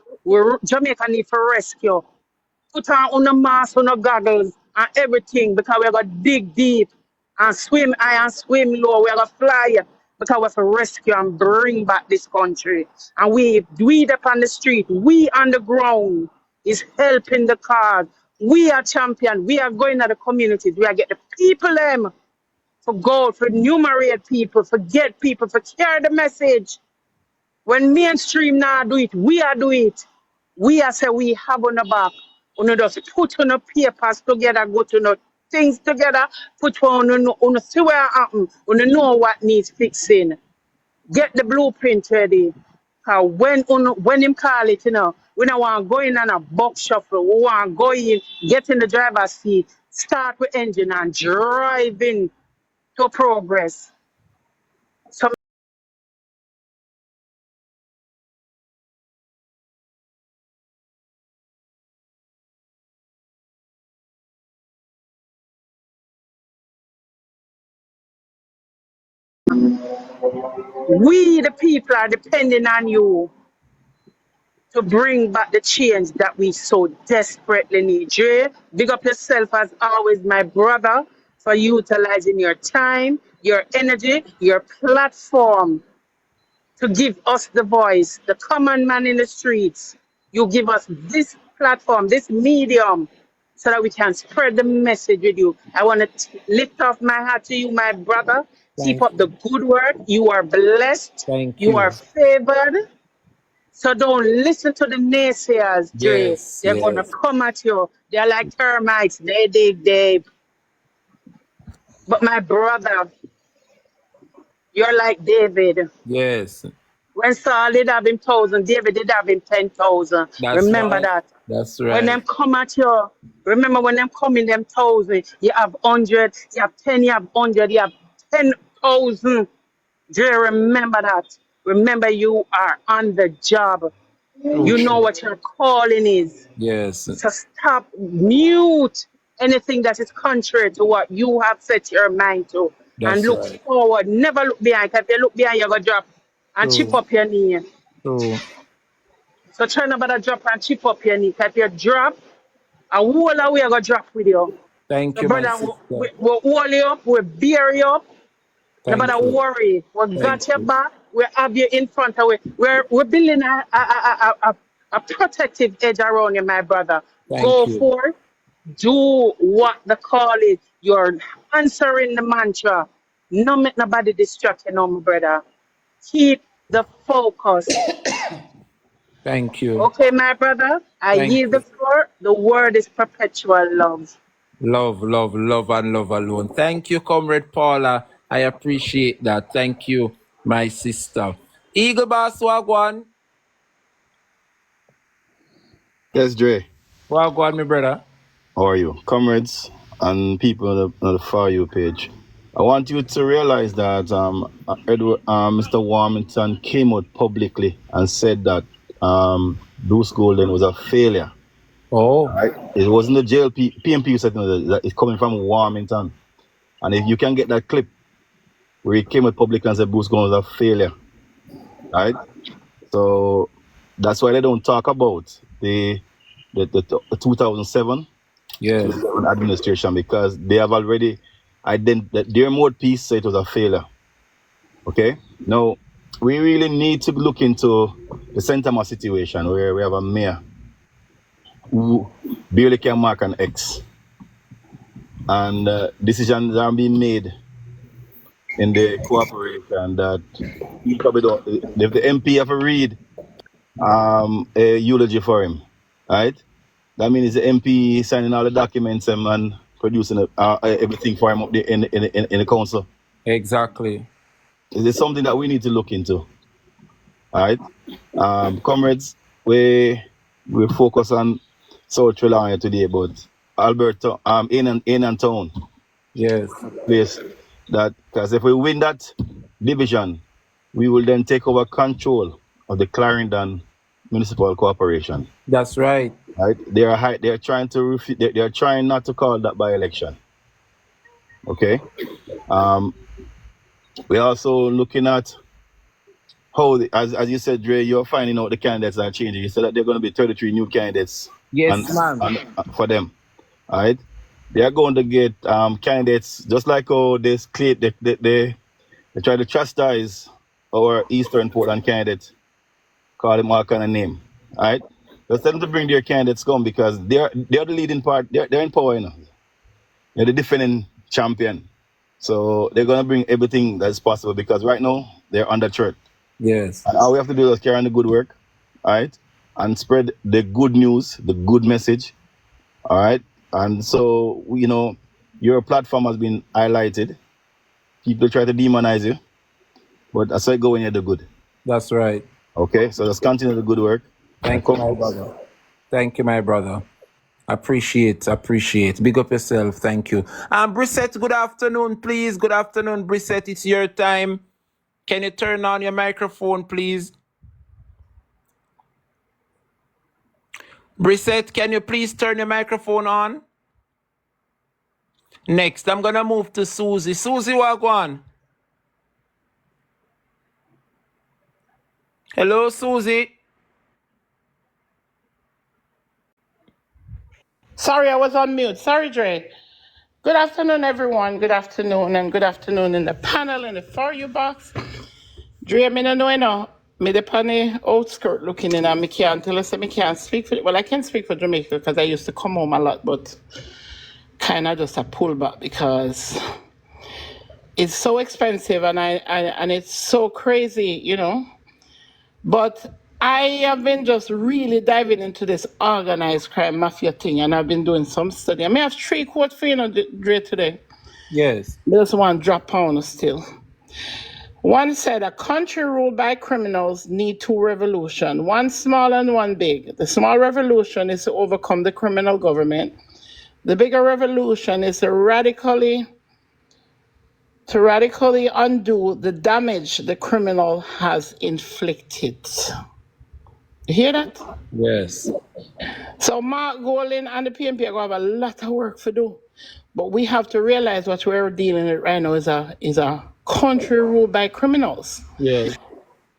Jamaica need for rescue. Put on the mask, on the goggles, and everything because we're going to dig deep and swim high and swim low. We're going to fly because we have to rescue and bring back this country. And we up on the street, we on the ground is helping the cause. We are champion. We are going to the communities. We are get the people them for go, for numerate people, for get people, for carry the message. When mainstream now do it, we are do it. We are say we have on the back. On just put on the papers together, go to the things together, put on see what happen, on know what needs fixing. Get the blueprint ready. Cause when him call it, we don't want to go in on a box shuffle. We want to go in, get in the driver's seat, start with engine and driving to progress. So we, the people, are depending on you to bring back the change that we so desperately need. Dre, big up yourself as always, my brother, for utilizing your time, your energy, your platform to give us the voice, the common man in the streets. You give us this platform, this medium, so that we can spread the message with you. I want to lift off my hat to you, my brother. Keep Thank up the good work. You are blessed. You you. are favored. So don't listen to the naysayers, Dre. Yes. They're gonna come at you. They're like termites. They dig deep. But my brother, you're like David. Yes. When Saul did have him 1,000, David did have him 10,000. That's Remember right. that. That's When right. them come at you, remember when them come in them 1,000, you have 100, you have 10, you have 100, you have 10,000. Dre, remember that. Remember you are on the job. You know what your calling is. Yes. So stop, mute anything that is contrary to what you have set your mind to. And That's look right. forward. Never look behind. If you look behind, you're going to drop and chip True. up your knee. True. So try not to drop and chip up your knee. If you drop, and whole away going to drop with you. Thank So you, my brother, sister. we'll hold you up, we'll bear you up. Thank Nobody you. worry. We Thank got your you. back. We have you in front of it. We're building a protective edge around you, my brother. Thank Go you. forth. Do what the call is. You're answering the mantra. No make nobody distract you, no, my brother. Keep the focus. Thank you. Okay, my brother. I Thank yield the you. floor. The word is perpetual love. Love, and love alone. Thank you, Comrade Paula. I appreciate that. Thank you, my sister. Eagle Boss Wagwan. Yes, Dre. Wagwan, my brother. How are you? Comrades and people on the For You page. I want you to realize that Mr. Warmington came out publicly and said that Bruce Golden was a failure. Oh. Right? It wasn't the jail PNP who said that it's coming from Warmington. And if you can get that clip where he came out publicly and said Bruce Golden was a failure. Right? So that's why they don't talk about the 2007 Yes. administration, because they have already their mouthpiece said it was a failure. Okay, now we really need to look into the St. Thomas situation where we have a mayor who barely can mark an X. And decisions are being made in the cooperation that he probably don't. If the MP have to read a eulogy for him, right? That means the MP signing all the documents and producing everything for him up there in the council. Exactly. Is it something that we need to look into? All right, comrades, we focus on South Carolina today, but Alberta, in and town, Yes. place that, because if we win that division, we will then take over control of the Clarendon Municipal Corporation. That's right. Right? They are trying to they are trying not to call that by election. Okay. We're also looking at how, as you said, Dre, you're finding out the candidates are changing. You said that there are going to be 33 new candidates. Yes, ma'am. For them. All right. They are going to get candidates just like how they try to chastise our Eastern Portland candidate, call him all kind of name. All right. Just tell them to bring their candidates come because they're the leading part. They're in power, you know. They're the defending champion. So they're gonna bring everything that's possible because right now they're under threat. Yes. And all we have to do is carry on the good work, all right, and spread the good news, the good message, all right. And so your platform has been highlighted. People try to demonize you, but I say go when you do good. That's right. Okay, so let's continue the good work. Thank you, my brother. Thank you, my brother. Appreciate. Big up yourself. Thank you. Brissette, good afternoon, please. Good afternoon, Brissette. It's your time. Can you turn on your microphone, please? Brissette, can you please turn your microphone on? Next, I'm going to move to Susie. Susie, wagwan. Hello, Susie. Sorry, I was on mute. Sorry, Dre. Good afternoon, everyone. Good afternoon, and good afternoon in the panel, in the For You box. Dre, me no know, me the panny outskirt looking in, and me can't tell us that me can't speak for it. Well, I can speak for Jamaica because I used to come home a lot, but kind of just a pull back because it's so expensive and it's so crazy, But I have been just really diving into this organized crime mafia thing, and I've been doing some study. I may have 3 quotes for you, Dre, today. Yes. There's one drop pound still. One said, a country ruled by criminals need 2 revolutions, one small and one big. The small revolution is to overcome the criminal government. The bigger revolution is to radically undo the damage the criminal has inflicted. You hear that? Yes. So Mark Golding and the PNP are going to have a lot of work to do. But we have to realize what we're dealing with right now is a country ruled by criminals. Yes.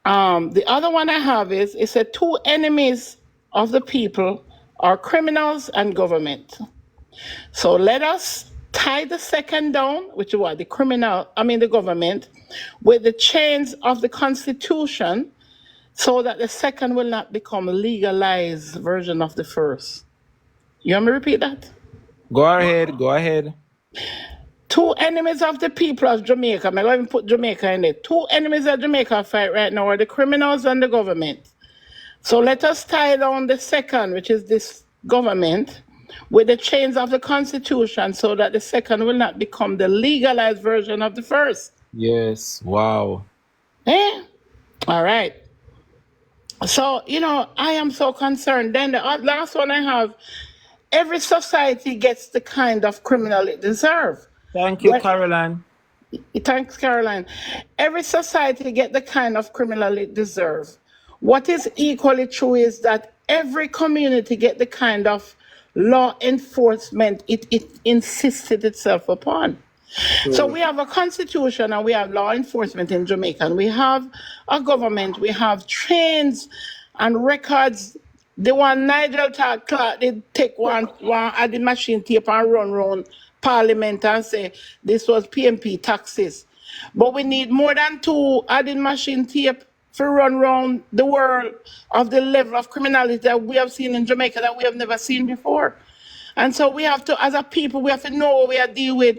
The other one I have is, it said 2 enemies of the people are criminals and government. So let us tie the second down, which is what? The government, with the chains of the Constitution, so that the second will not become a legalized version of the first. You want me to repeat that? Go ahead. 2 enemies of the people of Jamaica. I'm going to put Jamaica in there. 2 enemies of Jamaica fight right now are the criminals and the government. So let us tie down the second, which is this government, with the chains of the Constitution, so that the second will not become the legalized version of the first. Yes. Wow. All right. So, I am so concerned. Then the last one I have, every society gets the kind of criminal it deserves. Thank you, Caroline. Thanks, Caroline. Every society gets the kind of criminal it deserves. What is equally true is that every community gets the kind of law enforcement it insisted itself upon. So we have a constitution and we have law enforcement in Jamaica, and we have a government, we have trains and records. The one Nigel Clark did take one at the machine tape and run around Parliament and say this was PNP taxes. But we need more than 2 added machine tape for run round the world of the level of criminality that we have seen in Jamaica that we have never seen before. And so we have to, as a people, we have to know what we are dealing with.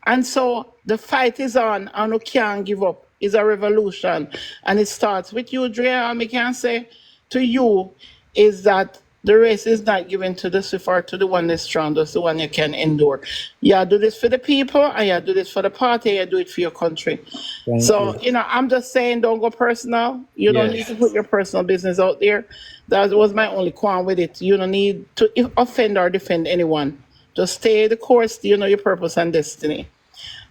And so the fight is on, and we can't give up. It's a revolution. And it starts with you, Drea. And I can say to you is that the race is not given to the swift or to the one that's strong, that's the one you can endure. You do this for the people, and you do this for the party, and you do it for your country. So, I'm just saying, don't go personal. You don't need Yes. to put your personal business out there. That was my only qualm with it. You don't need to offend or defend anyone. Just stay the course, your purpose and destiny.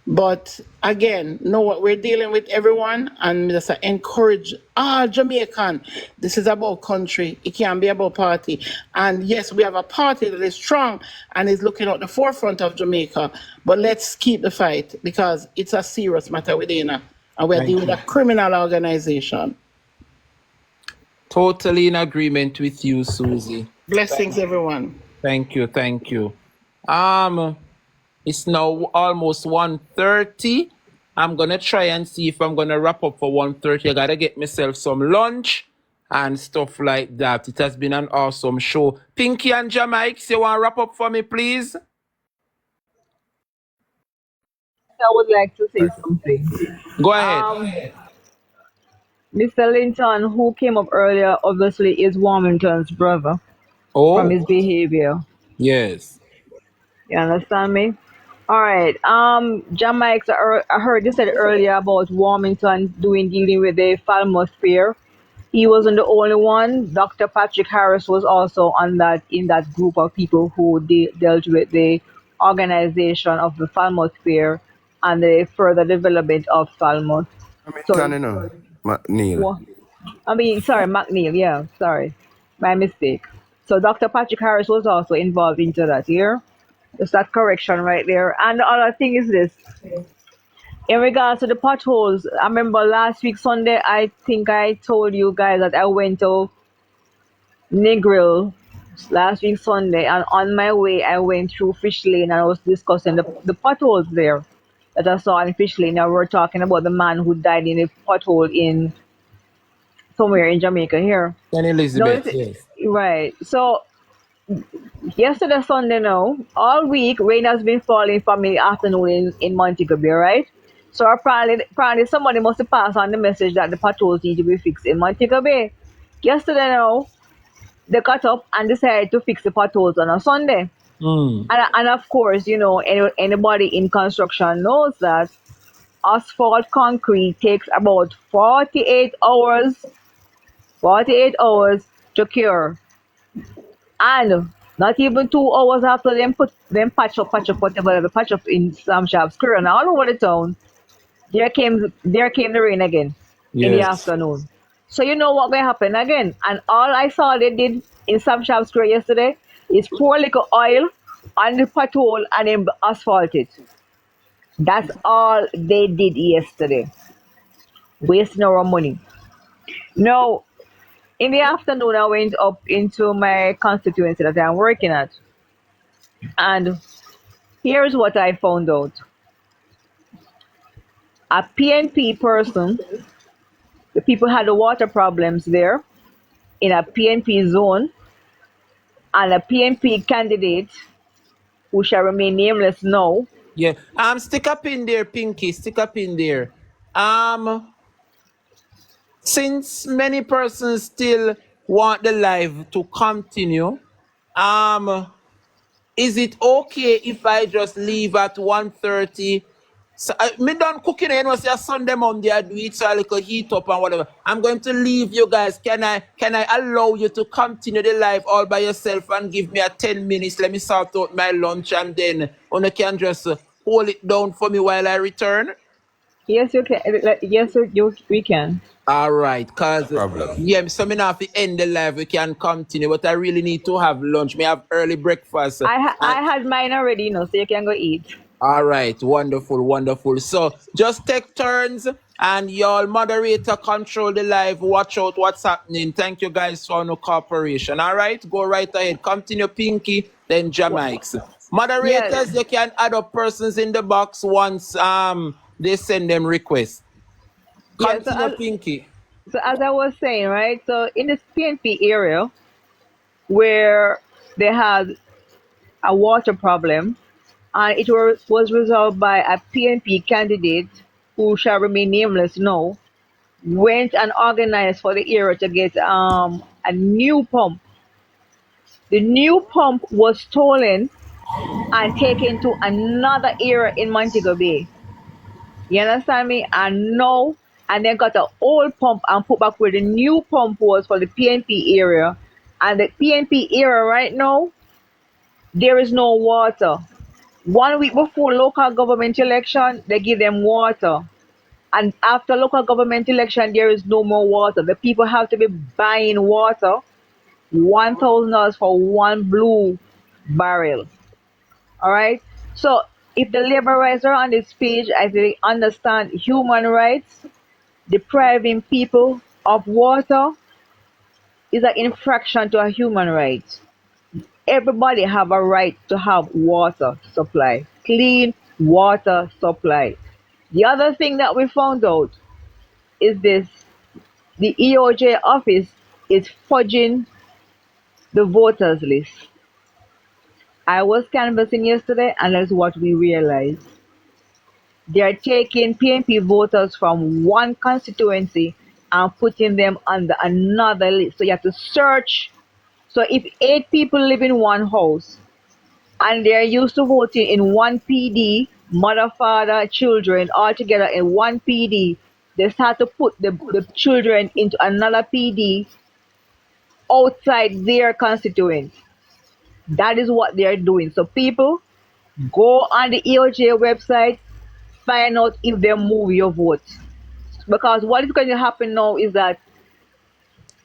But again, know what we're dealing with, everyone, and just encourage all Jamaican. This is about country. It can't be about party. And yes, we have a party that is strong and is looking at the forefront of Jamaica. But let's keep the fight because it's a serious matter within us. And we're dealing with a criminal organization. Totally in agreement with you, Susie. Blessings, everyone. Thank you, thank you. It's now almost 1:30. I'm gonna try and see if I'm gonna wrap up for 1:30. I gotta get myself some lunch and stuff like that. It has been an awesome show. Pinky and Jamaica, you wanna wrap up for me, please? I would like to say something. Go ahead. Mr. Linton, who came up earlier, obviously is Warmington's brother from his Oh, behavior. yes. You understand me? All right. Jamaica, I heard you said earlier about Warmington dealing with the Falmouth Fair. He wasn't the only one. Dr. Patrick Harris was also in that group of people who dealt with the organization of the Falmouth Fair and the further development of Falmouth. So, Neil. sorry, McNeil. Yeah, sorry, my mistake. So Dr. Patrick Harris was also involved into that here. Just that correction right there. And the other thing is this. In regards to the potholes, I remember last week Sunday, I think I told you guys that I went to Negril last week Sunday, and on my way I went through Fish Lane and I was discussing the potholes there that I saw in Fish Lane. Now we're talking about the man who died in a pothole in somewhere in Jamaica here. And Elizabeth, yes. Right. So yesterday Sunday now, all week rain has been falling from the afternoon in Montego Bay, right? So apparently somebody must have passed on the message that the potholes need to be fixed in Montego Bay. Yesterday now, they got up and decided to fix the potholes on a Sunday. And of course, anybody in construction knows that asphalt concrete takes about 48 hours to cure. And not even 2 hours after them patch up whatever they patch up in Sam Sharp Square and all over the town, there came the rain again in the afternoon. So you know what will happen again. And all I saw they did in Sam Sharp Square yesterday is pour little oil on the pothole and then asphalt it. That's all they did yesterday. Wasting our money. Now, in the afternoon, I went up into my constituency that I'm working at. And here's what I found out. A PNP person, the people had the water problems there in a PNP zone, and a PNP candidate who shall remain nameless now. Yeah. Stick up in there, Pinky. Stick up in there. Since many persons still want the live to continue, is it okay if I just leave at 1:30? So, me done cooking, say Sunday, Monday, I do it so I little heat up and whatever. I'm going to leave you guys. Can I allow you to continue the live all by yourself and give me a 10 minutes? Let me sort out my lunch and then you can just hold it down for me while I return? Yes, you can. Yes, we can. All right, because so me now have to end the live, we can continue, but I really need to have lunch. Me have early breakfast. I had mine already, so you can go eat. All right, wonderful. So just take turns and y'all moderator control the live. Watch out what's happening. Thank you guys for no cooperation. All right, go right ahead. Continue, Pinky, then Jamaica. Moderators, you can add up persons in the box once they send them requests. Continue, Pinky. So as I was saying, right? So in this PNP area where they had a water problem, and it was resolved by a PNP candidate who shall remain nameless now, went and organized for the area to get a new pump. The new pump was stolen and taken to another area in Montego Bay. You understand me? And now, and then got an old pump and put back where the new pump was for the PNP area. And the PNP area right now, there is no water. 1 week before local government election, they give them water. And after local government election, there is no more water. The people have to be buying water, $1,000 for one blue barrel. All right. So if the labor rights are on this page, I really understand human rights. Depriving people of water is an infraction to a human right. Everybody have a right to have water supply, clean water supply. The other thing that we found out is this: the EOJ office is fudging the voters list. I was canvassing yesterday, and that's what we realized. They are taking PNP voters from one constituency and putting them under another list. So you have to search. So if 8 people live in one house and they're used to voting in one PD, mother, father, children, all together in one PD, they start to put the children into another PD outside their constituent. That is what they're doing. So people, go on the EOJ website, find out if they move your vote. Because what is going to happen now is that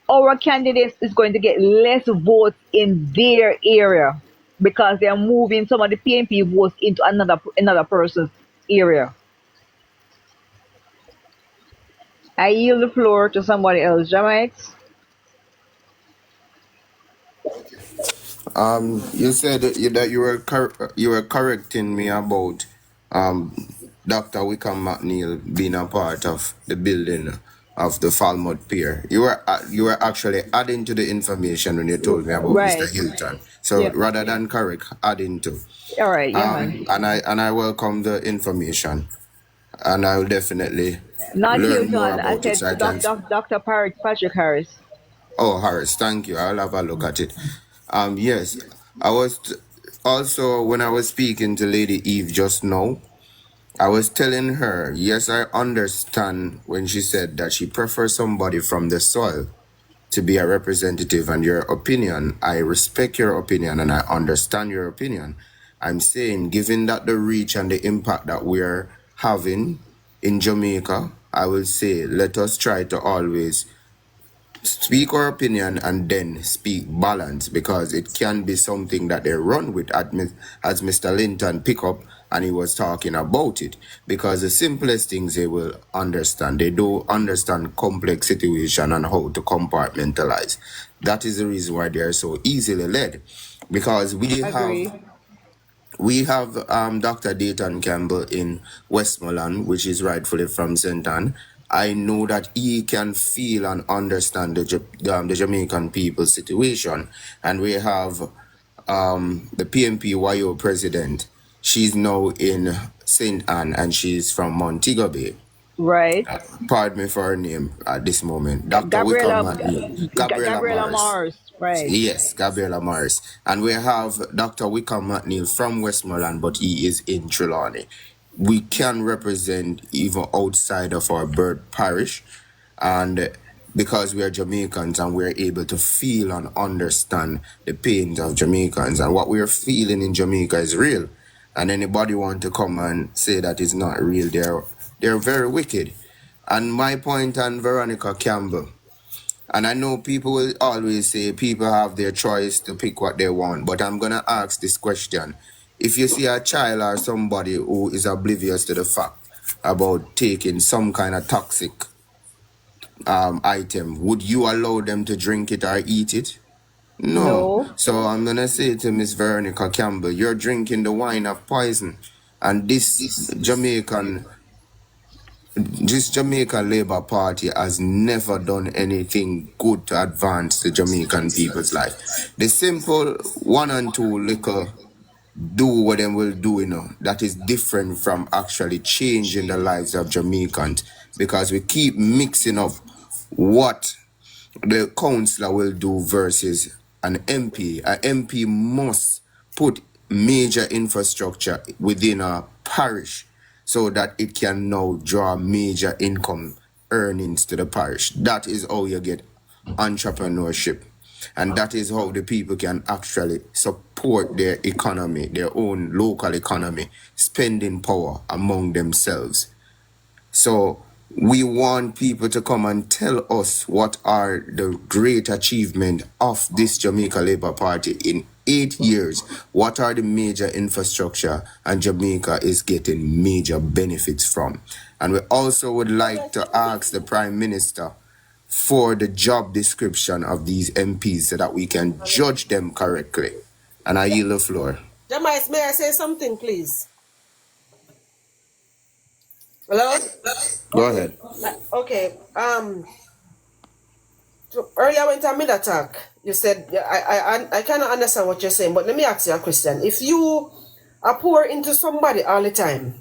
our candidate is going to get less votes in their area because they're moving some of the PNP votes into another person's area. I yield the floor to somebody else. Jamaica? You said that you were correcting me about um Dr. Wickham McNeil being a part of the building of the Falmouth Pier. You were actually adding to the information when you told me about Mr. Right. Hilton. So Yep. rather than correct, adding to. All right. Yeah, man. And I welcome the information, and I will definitely Not learn more Hilton. I about it said so I can. Dr. Patrick Harris. Oh, Harris, thank you. I'll have a look at it. Yes, I was also when I was speaking to Lady Eve just now, I was telling her, yes, I understand when she said that she prefers somebody from the soil to be a representative, and your opinion, I respect your opinion and I understand your opinion. I'm saying, given that the reach and the impact that we're having in Jamaica, I will say, let us try to always speak our opinion and then speak balance, because it can be something that they run with, as Mr. Linton pick up and he was talking about it, because the simplest things they will understand. They do understand complex situation and how to compartmentalize. That is the reason why they are so easily led, because Agree. we have Dr. Dayton Campbell in Westmoreland, which is rightfully from St. Ann. I know that he can feel and understand the Jamaican people's situation. And we have the PNP YO president. She's now in St. Ann and she's from Montego Bay. Right. Pardon me for her name at this moment. Dr. Wickham McNeil. Gabriella Gabriela Morris. Mars. Right. Yes, Gabriella Morris. And we have Dr. Wickham McNeil from Westmoreland, but he is in Trelawney. We can represent even outside of our birth parish, and because we are Jamaicans and we're able to feel and understand the pains of Jamaicans, and what we're feeling in Jamaica is real. And anybody want to come and say that it's not real, they're very wicked. And my point on Veronica Campbell, and I know people will always say people have their choice to pick what they want, but I'm going to ask this question. If you see a child or somebody who is oblivious to the fact about taking some kind of toxic item, would you allow them to drink it or eat it? No. No. So I'm going to say to Miss Veronica Campbell, you're drinking the wine of poison. And this Jamaican this Jamaica Labour Party has never done anything good to advance the Jamaican people's life. The simple 1 and 2 liquor do what they will do, that is different from actually changing the lives of Jamaicans, because we keep mixing up what the councillor will do versus an MP. An MP must put major infrastructure within a parish so that it can now draw major income earnings to the parish. That is how you get entrepreneurship. And that is how the people can actually support their economy, their own local economy, spending power among themselves. So we want people to come and tell us what are the great achievements of this Jamaica Labour Party in 8 years. What are the major infrastructure and Jamaica is getting major benefits from. And we also would like to ask the Prime Minister for the job description of these MPs so that we can judge them correctly. And I yield the floor. Jamais, may I say something, please? Hello? Go ahead. Okay. So earlier when I made attack, you said I cannot understand what you're saying, but let me ask you a question. If you are pour into somebody all the time,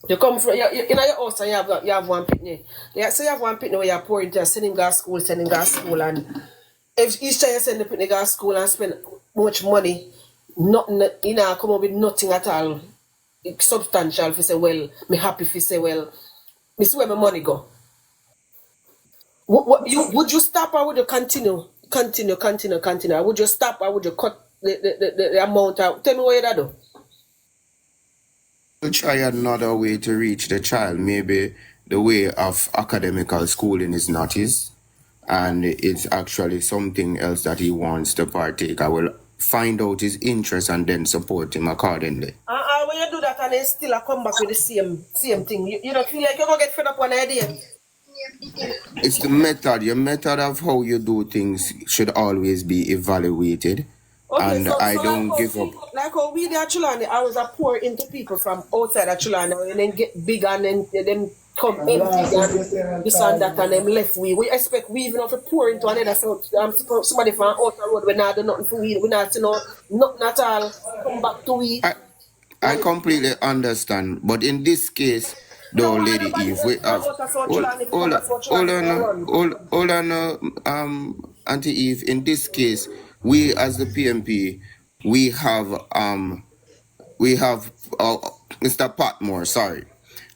you come from you in your house and you have one pitney. So you have one pitney where you pour into, send him to school, and if each time you send the pitney to school and spend much money, nothing, come up with nothing at all substantial. If you say, well, me happy if you say, well, me see where my money go. Would you stop or would you continue? Or would you stop or would you cut the amount out? Tell me what you do. We'll try another way to reach the child. Maybe the way of academical schooling is not his, and it's actually something else that he wants to partake. I will find out his interest and then support him accordingly. When you do that and then still come back with the same thing, you don't feel like you're going to get fed up one idea? It's the method. Your method of how you do things should always be evaluated. Okay, and so I don't give up. Like how we there Chulani, I was a pour into people from outside of Chulani and then get big and then them come empty and this and that and them left we expect we even have to pour into another somebody from outside road we not do nothing for we not know nothing at all come back to we. I completely understand, but in this case, though, Lady Eve, we have hold on, Auntie Eve. In this case, we as the PNP, we have Mr. Patmore, sorry,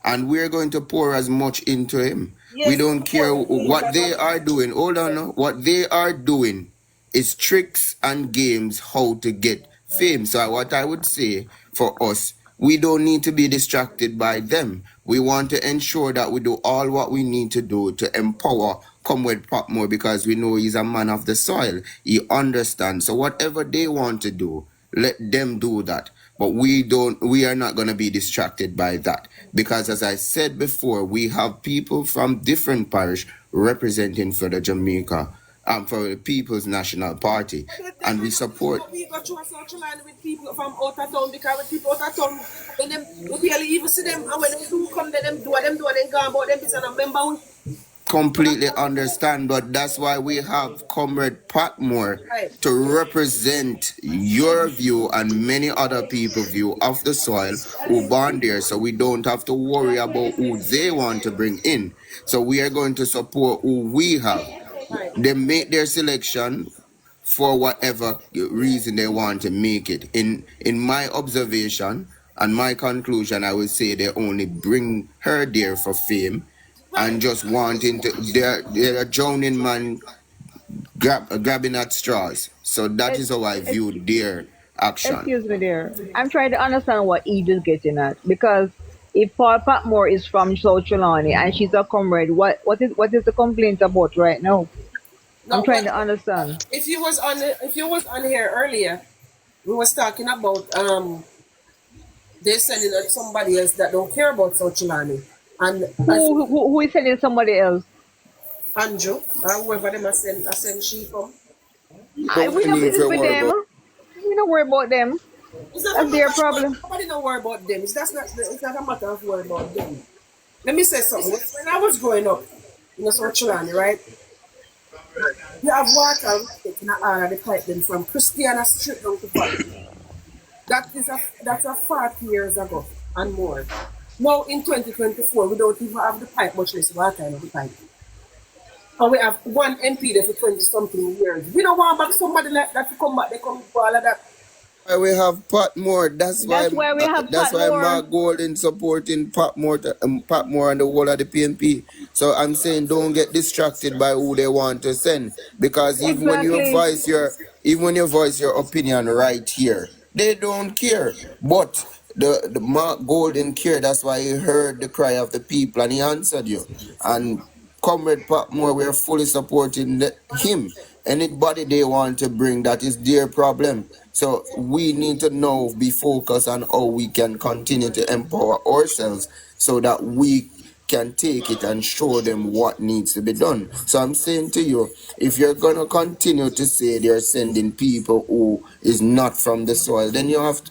and we're going to pour as much into him. Yes, we don't care what they are doing. Hold on, what they are doing is tricks and games how to get fame. So what I would say for us, we don't need to be distracted by them. We want to ensure that we do all what we need to do to empower Comrade Patmore, because we know he's a man of the soil. He understands. So whatever they want to do, let them do that. But we are not going to be distracted by that, because as I said before, we have people from different parish representing for the Jamaica for the People's National Party, and we support. We go through a social line with people from out of town, because with people out of town, when them we barely even see them, and when they do come, let them do what them do, and then go about them business and member. Completely understand, but that's why we have Comrade Patmore to represent your view and many other people's view of the soil who born there, so we don't have to worry about who they want to bring in. So we are going to support who we have. They make their selection for whatever reason they want to make it. In my observation and my conclusion, I would say they only bring her there for fame and just wanting to, they're a drowning man grabbing at straws. So that is how I view their action. Excuse me there. I'm trying to understand what Eve is getting at, because if Paul Patmore is from South Trelawney and she's a comrade, what is the complaint about right now? I'm trying to understand. If you was on here earlier, we was talking about they're sending out somebody else that don't care about South Trelawney. And who is sending somebody else? Andrew, whoever them I send she from. We don't business with them. We don't worry about them. That's their problem. Nobody don't worry about them. It's not a matter of worry about them. let me say something. When I was growing up in South Chilani, right? You have water in all of the pipe them from Christiana Street down to Valley. That's a 40 years ago and more. Now in 2024, we don't even have the pipe, much less water in the pipe. And we have one MP there for 20 something years. We don't want back somebody like that to come back, they come for all of that. Why we have Patmore. That's why we have That's why Patmore. Mark Golden supporting Patmore and the whole of the PNP. So I'm saying don't get distracted by who they want to send, because Exactly. even when you voice your opinion right here, they don't care. But the Mark Golden care. That's why he heard the cry of the people and he answered you. And Comrade Patmore, we're fully supporting him. Anybody they want to bring, that is their problem. So we need to now be focused on how we can continue to empower ourselves so that we can take it and show them what needs to be done. So I'm saying to you, if you're gonna continue to say they're sending people who is not from the soil, then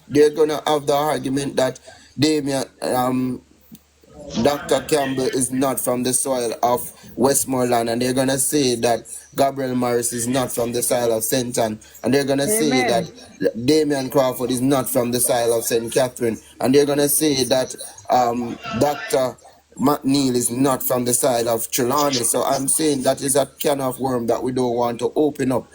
they're gonna have the argument that Damien Dr. Campbell is not from the soil of Westmoreland, and they're gonna say that Gabriel Morris is not from the soil of St. Anne, and they're gonna say that Amen. Damian Crawford is not from the soil of St. Catherine, and they're gonna say that Dr. McNeil is not from the side of Trelawney. So I'm saying that is a can of worm that we don't want to open up.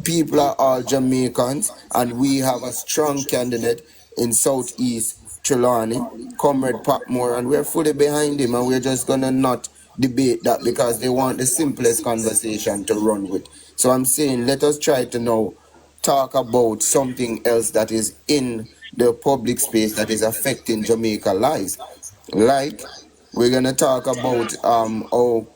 People are all Jamaicans, and we have a strong candidate in Southeast Trelawney, Comrade Patmore, and we're fully behind him, and we're just gonna not debate that because they want the simplest conversation to run with. So I'm saying let us try to now talk about something else that is in the public space that is affecting Jamaica lives. Like we're gonna talk about how